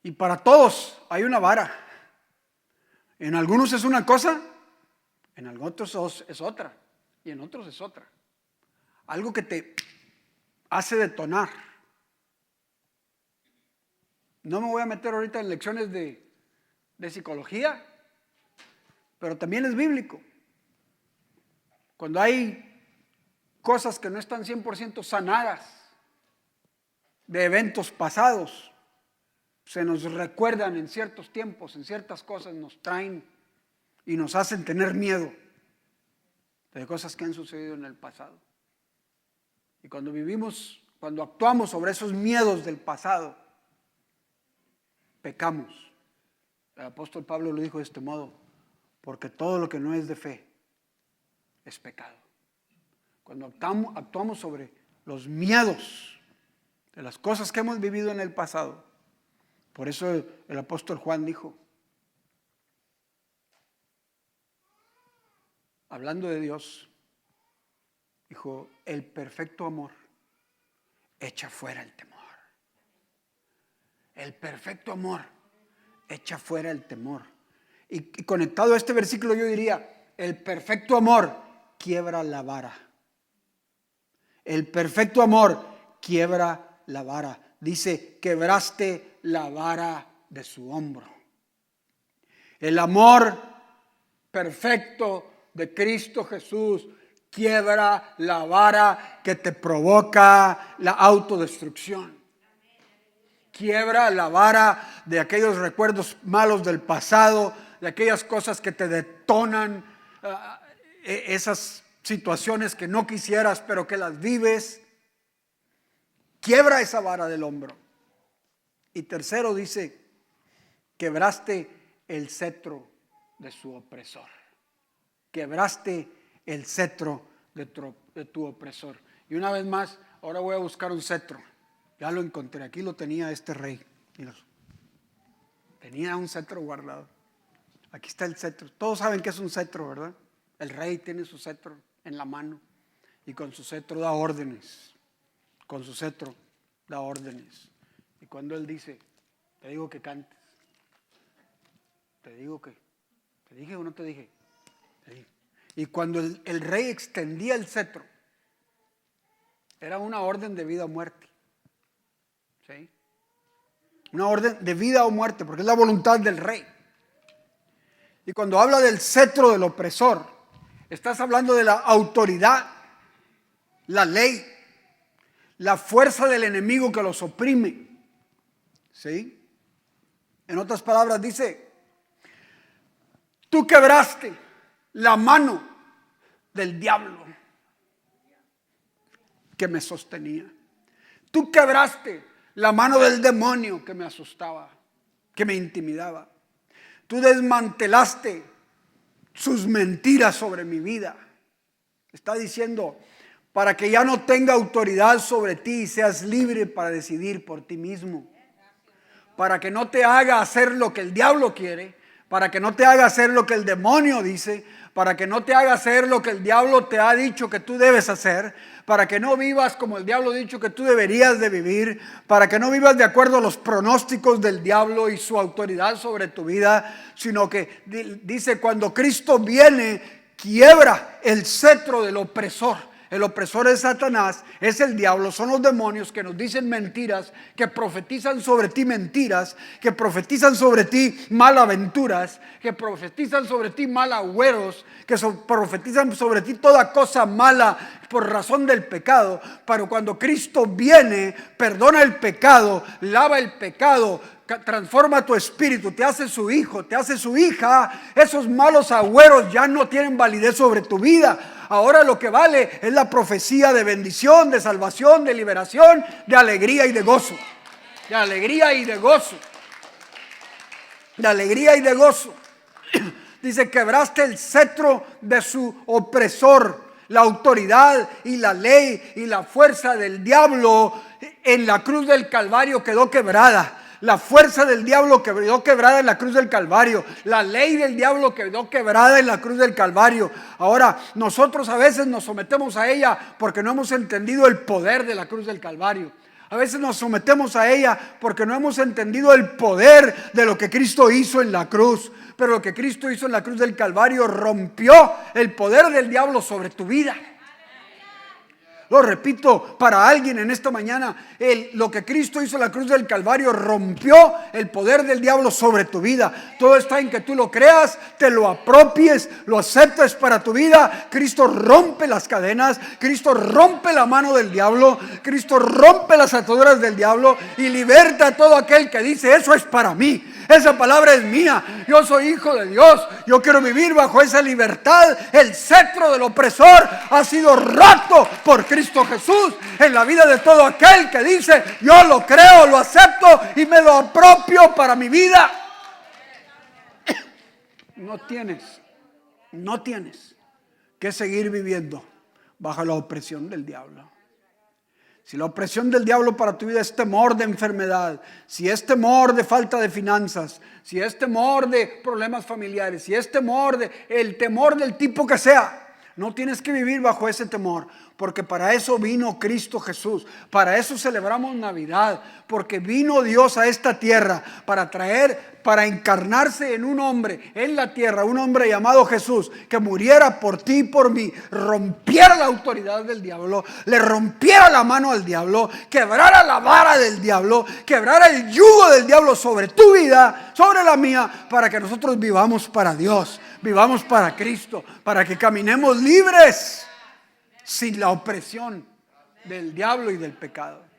Y para todos hay una vara. En algunos es una cosa, en otros es otra, y en otros es otra. Algo que te hace detonar. No me voy a meter ahorita en lecciones de psicología, pero también es bíblico. Cuando hay cosas que no están 100% sanadas de eventos pasados, se nos recuerdan en ciertos tiempos, en ciertas cosas nos traen y nos hacen tener miedo de cosas que han sucedido en el pasado. Y cuando actuamos sobre esos miedos del pasado, pecamos. El apóstol Pablo lo dijo de este modo, porque todo lo que no es de fe es pecado. Cuando actuamos sobre los miedos de las cosas que hemos vivido en el pasado, por eso el apóstol Juan dijo, hablando de Dios, dijo, el perfecto amor echa fuera el temor. El perfecto amor echa fuera el temor. Y conectado a este versículo yo diría, el perfecto amor quiebra la vara. El perfecto amor quiebra la vara. Dice, quebraste la vara de su hombro. El amor perfecto de Cristo Jesús quiebra la vara que te provoca la autodestrucción. Quiebra la vara de aquellos recuerdos malos del pasado, de aquellas cosas que te detonan, esas situaciones que no quisieras pero que las vives. Quiebra esa vara del hombro. Y tercero dice, quebraste el cetro de su opresor. Quebraste el cetro de tu opresor. Y una vez más, ahora voy a buscar un cetro. Ya lo encontré, aquí lo tenía este rey. Tenía un cetro guardado. Aquí está el cetro. Todos saben que es un cetro, ¿verdad? El rey tiene su cetro en la mano y con su cetro da órdenes. Con su cetro da órdenes. Y cuando él dice, te digo que cantes. Te dije o no te dije. Te dije. Y cuando el rey extendía el cetro, era una orden de vida o muerte. ¿Sí? Una orden de vida o muerte, porque es la voluntad del rey. Y cuando habla del cetro del opresor, estás hablando de la autoridad, la ley, la fuerza del enemigo que los oprime. ¿Sí? En otras palabras dice, tú quebraste la mano del diablo que me sostenía. Tú quebraste la mano del demonio que me asustaba, que me intimidaba. Tú desmantelaste sus mentiras sobre mi vida. Está diciendo, para que ya no tenga autoridad sobre ti y seas libre para decidir por ti mismo. Para que no te haga hacer lo que el diablo quiere, para que no te haga hacer lo que el demonio dice, para que no te haga hacer lo que el diablo te ha dicho que tú debes hacer, para que no vivas como el diablo ha dicho que tú deberías de vivir, para que no vivas de acuerdo a los pronósticos del diablo y su autoridad sobre tu vida, sino que dice, cuando Cristo viene, quiebra el cetro del opresor. El opresor es Satanás, es el diablo, son los demonios que nos dicen mentiras, que profetizan sobre ti mentiras, que profetizan sobre ti malaventuras, que profetizan sobre ti malagüeros, que profetizan sobre ti toda cosa mala por razón del pecado. Pero cuando Cristo viene, perdona el pecado, lava el pecado, transforma tu espíritu, te hace su hijo, te hace su hija, esos malos agüeros ya no tienen validez sobre tu vida. Ahora lo que vale es la profecía de bendición, de salvación, de liberación, de alegría y de gozo. De alegría y de gozo. De alegría y de gozo. Dice, quebraste el cetro de su opresor. La autoridad y la ley y la fuerza del diablo en la cruz del Calvario quedó quebrada. La fuerza del diablo quedó quebrada en la cruz del Calvario. La ley del diablo quedó quebrada en la cruz del Calvario. Ahora, nosotros a veces nos sometemos a ella porque no hemos entendido el poder de la cruz del Calvario. A veces nos sometemos a ella porque no hemos entendido el poder de lo que Cristo hizo en la cruz. Pero lo que Cristo hizo en la cruz del Calvario rompió el poder del diablo sobre tu vida. Lo repito para alguien en esta mañana, lo que Cristo hizo en la cruz del Calvario rompió el poder del diablo sobre tu vida. Todo está en que tú lo creas, te lo apropies, lo aceptes para tu vida. Cristo rompe las cadenas, Cristo rompe la mano del diablo, Cristo rompe las ataduras del diablo y liberta a todo aquel que dice, eso es para mí. Esa palabra es mía, yo soy hijo de Dios, yo quiero vivir bajo esa libertad. El cetro del opresor ha sido roto por Cristo Jesús en la vida de todo aquel que dice, yo lo creo, lo acepto y me lo apropio para mi vida. No tienes que seguir viviendo bajo la opresión del diablo. Si la opresión del diablo para tu vida es temor de enfermedad, si es temor de falta de finanzas, si es temor de problemas familiares, si es el temor del tipo que sea, no tienes que vivir bajo ese temor, porque para eso vino Cristo Jesús, para eso celebramos Navidad, porque vino Dios a esta tierra para encarnarse en un hombre en la tierra, un hombre llamado Jesús, que muriera por ti y por mí, rompiera la autoridad del diablo, le rompiera la mano al diablo, quebrara la vara del diablo, quebrara el yugo del diablo sobre tu vida, sobre la mía, para que nosotros vivamos para Dios, vivamos para Cristo, para que caminemos libres sin la opresión del diablo y del pecado.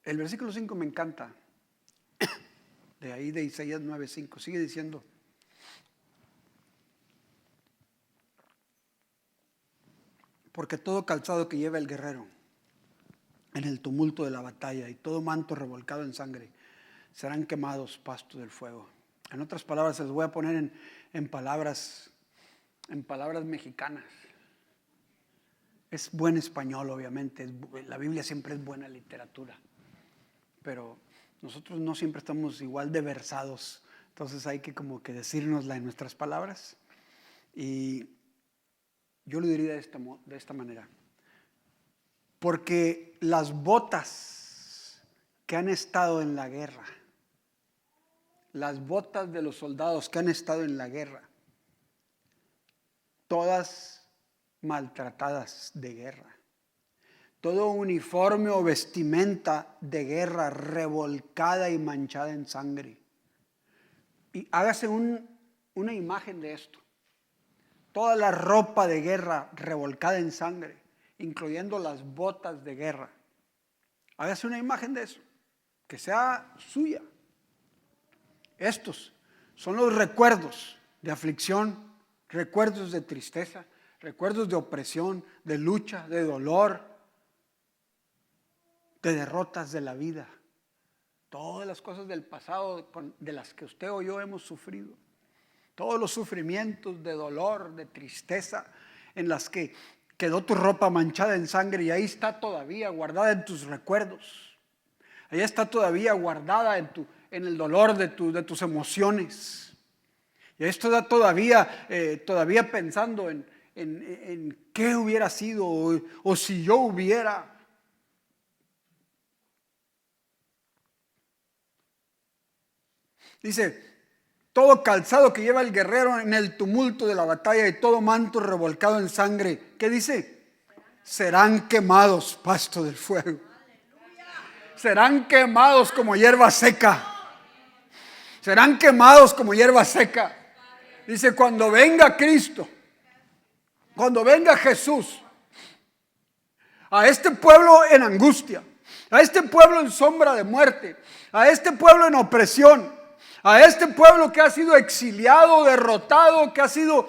El versículo 5 me encanta, de ahí de Isaías 9:5, sigue diciendo, porque todo calzado que lleva el guerrero en el tumulto de la batalla y todo manto revolcado en sangre serán quemados pasto del fuego. En otras palabras, se los voy a poner en palabras mexicanas. Es buen español, obviamente, la Biblia siempre es buena literatura, pero nosotros no siempre estamos igual de versados, entonces hay que como que decírnosla en nuestras palabras. Y yo lo diría de esta manera, porque las botas que han estado en la guerra, las botas de los soldados que han estado en la guerra, todas maltratadas de guerra, todo uniforme o vestimenta de guerra revolcada y manchada en sangre. Y hágase una imagen de esto. Toda la ropa de guerra revolcada en sangre, incluyendo las botas de guerra. Hágase una imagen de eso, que sea suya. Estos son los recuerdos de aflicción, recuerdos de tristeza, recuerdos de opresión, de lucha, de dolor, de derrotas de la vida. Todas las cosas del pasado de las que usted o yo hemos sufrido. Todos los sufrimientos de dolor, de tristeza, en las que quedó tu ropa manchada en sangre y ahí está todavía guardada en tus recuerdos. Ahí está todavía guardada en el dolor de tus emociones. Y esto da todavía pensando en qué hubiera sido o si yo hubiera. Dice, todo calzado que lleva el guerrero en el tumulto de la batalla y todo manto revolcado en sangre. ¿Qué dice? Serán quemados, pasto del fuego. Serán quemados como hierba seca. Serán quemados como hierba seca. Dice, cuando venga Cristo, cuando venga Jesús, a este pueblo en angustia, a este pueblo en sombra de muerte, a este pueblo en opresión, a este pueblo que ha sido exiliado, derrotado, que ha sido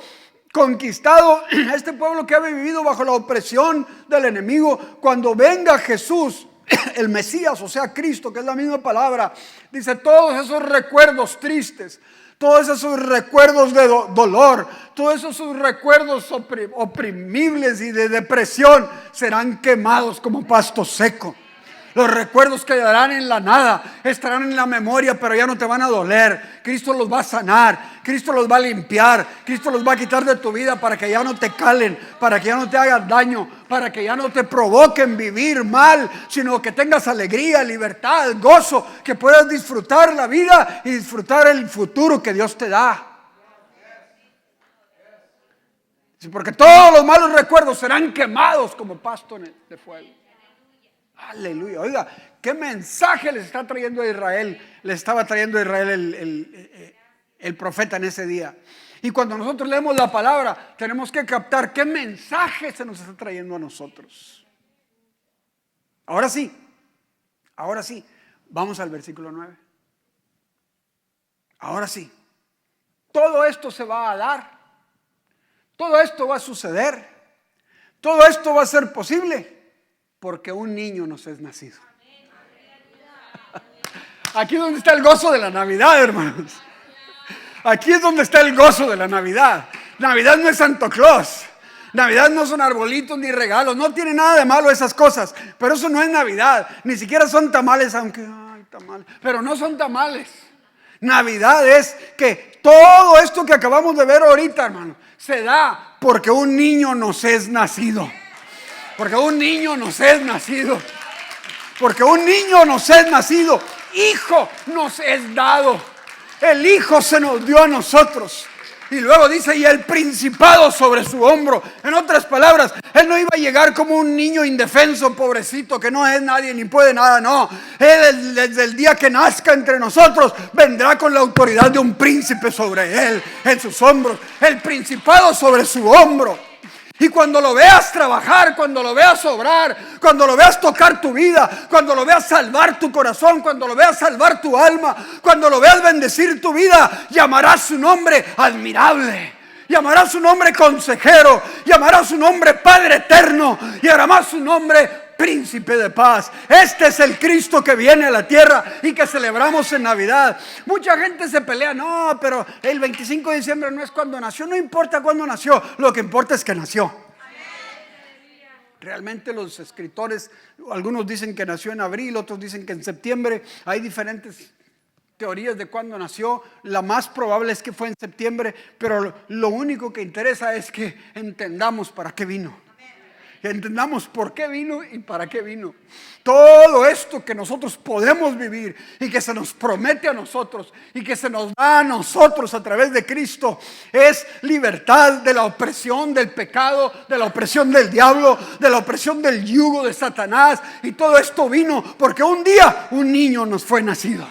conquistado, a este pueblo que ha vivido bajo la opresión del enemigo, cuando venga Jesús, el Mesías, o sea Cristo, que es la misma palabra, dice, todos esos recuerdos tristes, todos esos recuerdos de dolor, todos esos recuerdos oprimibles y de depresión serán quemados como pasto seco. Los recuerdos quedarán en la nada, estarán en la memoria, pero ya no te van a doler. Cristo los va a sanar, Cristo los va a limpiar, Cristo los va a quitar de tu vida para que ya no te calen, para que ya no te hagan daño, para que ya no te provoquen vivir mal, sino que tengas alegría, libertad, gozo, que puedas disfrutar la vida y disfrutar el futuro que Dios te da. Sí, porque todos los malos recuerdos serán quemados como pasto de fuego. Aleluya. Oiga, ¿qué mensaje les está trayendo a Israel? Le estaba trayendo a Israel el profeta en ese día. Y cuando nosotros leemos la palabra, tenemos que captar qué mensaje se nos está trayendo a nosotros. Ahora sí, vamos al versículo 9. Ahora sí, todo esto se va a dar, todo esto va a suceder, todo esto va a ser posible. Porque un niño nos es nacido. Aquí es donde está el gozo de la Navidad, hermanos. Aquí es donde está el gozo de la Navidad. Navidad no es Santo Claus. Navidad no son arbolitos ni regalos. No tiene nada de malo esas cosas. Pero eso no es Navidad. Ni siquiera son tamales, aunque ay, tamales. Pero no son tamales. Navidad es que todo esto que acabamos de ver ahorita, hermano, se da porque un niño nos es nacido. Porque un niño nos es nacido. Porque un niño nos es nacido. Hijo nos es dado. El hijo se nos dio a nosotros. Y luego dice, y el principado sobre su hombro. En otras palabras, él no iba a llegar como un niño indefenso, pobrecito, que no es nadie ni puede nada. No, él desde el día que nazca entre nosotros vendrá con la autoridad de un príncipe sobre él, en sus hombros. El principado sobre su hombro. Y cuando lo veas trabajar, cuando lo veas obrar, cuando lo veas tocar tu vida, cuando lo veas salvar tu corazón, cuando lo veas salvar tu alma, cuando lo veas bendecir tu vida, llamarás su nombre admirable, llamarás su nombre consejero, llamarás su nombre Padre eterno, llamarás su nombre Príncipe de paz. Este es el Cristo que viene a la tierra y que celebramos en Navidad. Mucha gente se pelea, no, pero el 25 de diciembre no es cuando nació. No importa cuándo nació, lo que importa es que nació. Realmente los escritores, algunos dicen que nació en abril, otros dicen que en septiembre. Hay diferentes teorías de cuándo nació. La más probable es que fue en septiembre, pero lo único que interesa es que entendamos para qué vino. Que entendamos por qué vino y para qué vino. Todo esto que nosotros podemos vivir y que se nos promete a nosotros y que se nos da a nosotros a través de Cristo es libertad de la opresión del pecado, de la opresión del diablo, de la opresión del yugo de Satanás. Y todo esto vino porque un día un niño nos fue nacido.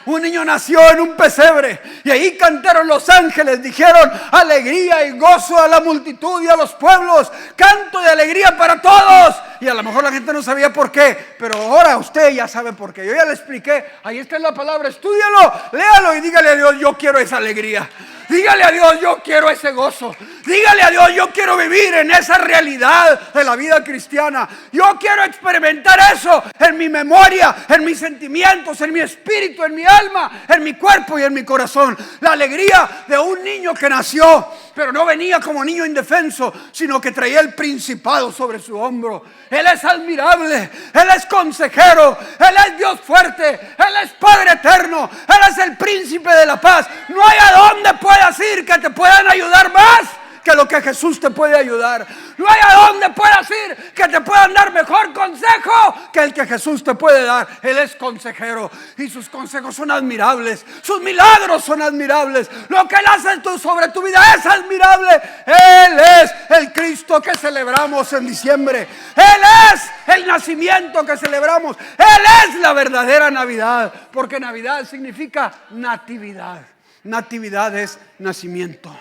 Un niño nació en un pesebre y ahí cantaron los ángeles, dijeron alegría y gozo a la multitud y a los pueblos, canto de alegría para todos. Y a lo mejor la gente no sabía por qué, pero ahora usted ya sabe por qué. Yo ya le expliqué, ahí está en la palabra, estúdialo, léalo y dígale a Dios, yo quiero esa alegría. Dígale a Dios, yo quiero ese gozo. Dígale a Dios, yo quiero vivir en esa realidad de la vida cristiana. Yo quiero experimentar eso en mi memoria, en mis sentimientos, en mi espíritu, en mi alma, en mi cuerpo y en mi corazón. La alegría de un niño que nació, pero no venía como niño indefenso, sino que traía el principado sobre su hombro. Él es admirable, Él es consejero, Él es Dios fuerte, Él es Padre eterno, Él es el príncipe de la paz. No hay a dónde pueda puedas ir que te puedan ayudar más que lo que Jesús te puede ayudar. No hay a dónde puedas ir que te puedan dar mejor consejo que el que Jesús te puede dar. Él es consejero y sus consejos son admirables. Sus milagros son admirables. Lo que Él hace sobre tu vida es admirable. Él es el Cristo que celebramos en diciembre. Él es el nacimiento que celebramos. Él es la verdadera Navidad. Porque Navidad significa natividad. Natividad es nacimiento.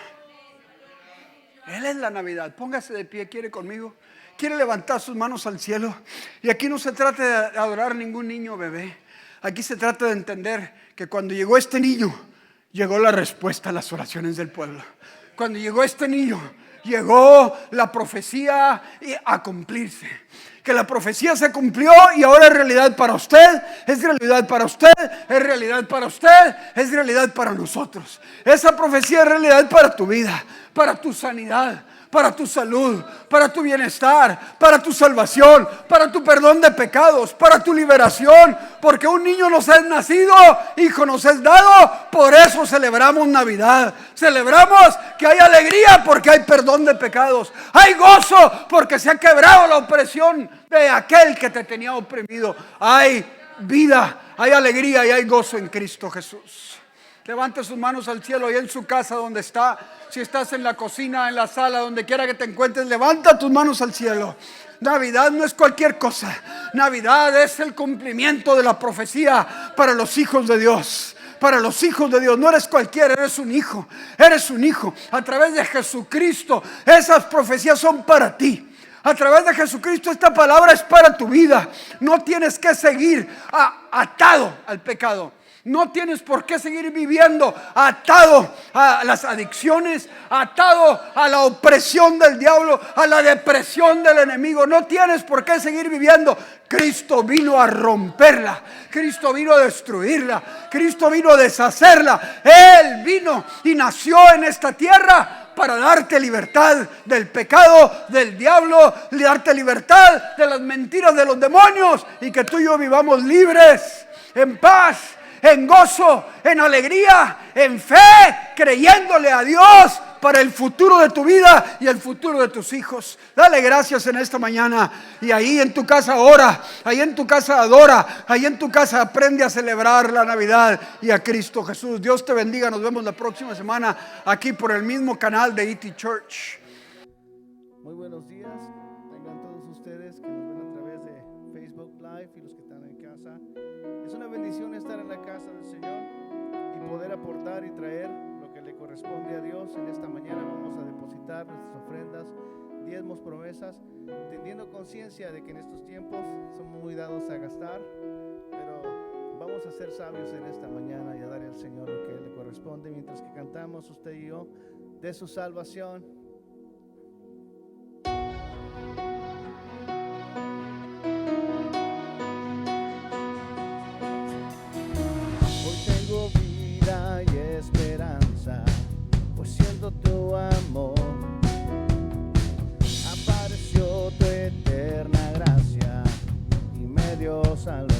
Él es la Navidad. Póngase de pie, ¿quiere conmigo? ¿Quiere levantar sus manos al cielo? Y aquí no se trata de adorar ningún niño o bebé. Aquí se trata de entender que cuando llegó este niño, llegó la respuesta a las oraciones del pueblo. Cuando llegó este niño, llegó la profecía a cumplirse. Que la profecía se cumplió y ahora es realidad para usted, es realidad para usted, es realidad para usted, es realidad para nosotros. Esa profecía es realidad para tu vida, para tu sanidad, para tu salud, para tu bienestar, para tu salvación, para tu perdón de pecados, para tu liberación. Porque un niño nos es nacido, hijo nos es dado. Por eso celebramos Navidad. Celebramos que hay alegría porque hay perdón de pecados. Hay gozo porque se ha quebrado la opresión de aquel que te tenía oprimido. Hay vida, hay alegría y hay gozo en Cristo Jesús. Levante sus manos al cielo y en su casa donde está. Si estás en la cocina, en la sala, donde quiera que te encuentres, levanta tus manos al cielo. Navidad no es cualquier cosa. Navidad es el cumplimiento de la profecía para los hijos de Dios. Para los hijos de Dios, no eres cualquiera, eres un hijo. Eres un hijo. A través de Jesucristo, esas profecías son para ti. A través de Jesucristo esta palabra es para tu vida. No tienes que seguir atado al pecado. No tienes por qué seguir viviendo atado a las adicciones, atado a la opresión del diablo, a la depresión del enemigo. No tienes por qué seguir viviendo. Cristo vino a romperla. Cristo vino a destruirla. Cristo vino a deshacerla. Él vino y nació en esta tierra para darte libertad del pecado, del diablo, darte libertad de las mentiras de los demonios y que tú y yo vivamos libres, en paz, en gozo, en alegría, en fe, creyéndole a Dios para el futuro de tu vida y el futuro de tus hijos. Dale gracias en esta mañana. Y ahí en tu casa ora, ahí en tu casa adora, ahí en tu casa aprende a celebrar la Navidad y a Cristo Jesús. Dios te bendiga. Nos vemos la próxima semana aquí por el mismo canal de E.T. Church.
Muy buenos días. Tengan todos ustedes que nos ven a través de Facebook Live y los que están en casa. Es una bendición estar en la casa del Señor y poder aportar y traer lo que le corresponde a Dios. En esta mañana vamos a depositar nuestras ofrendas, diezmos, promesas, teniendo conciencia de que en estos tiempos somos muy dados a gastar, pero vamos a ser sabios en esta mañana y a darle al Señor lo que le corresponde mientras que cantamos usted y yo de su salvación. Y esperanza, pues siento tu amor. Apareció tu eterna gracia y me dio salvación.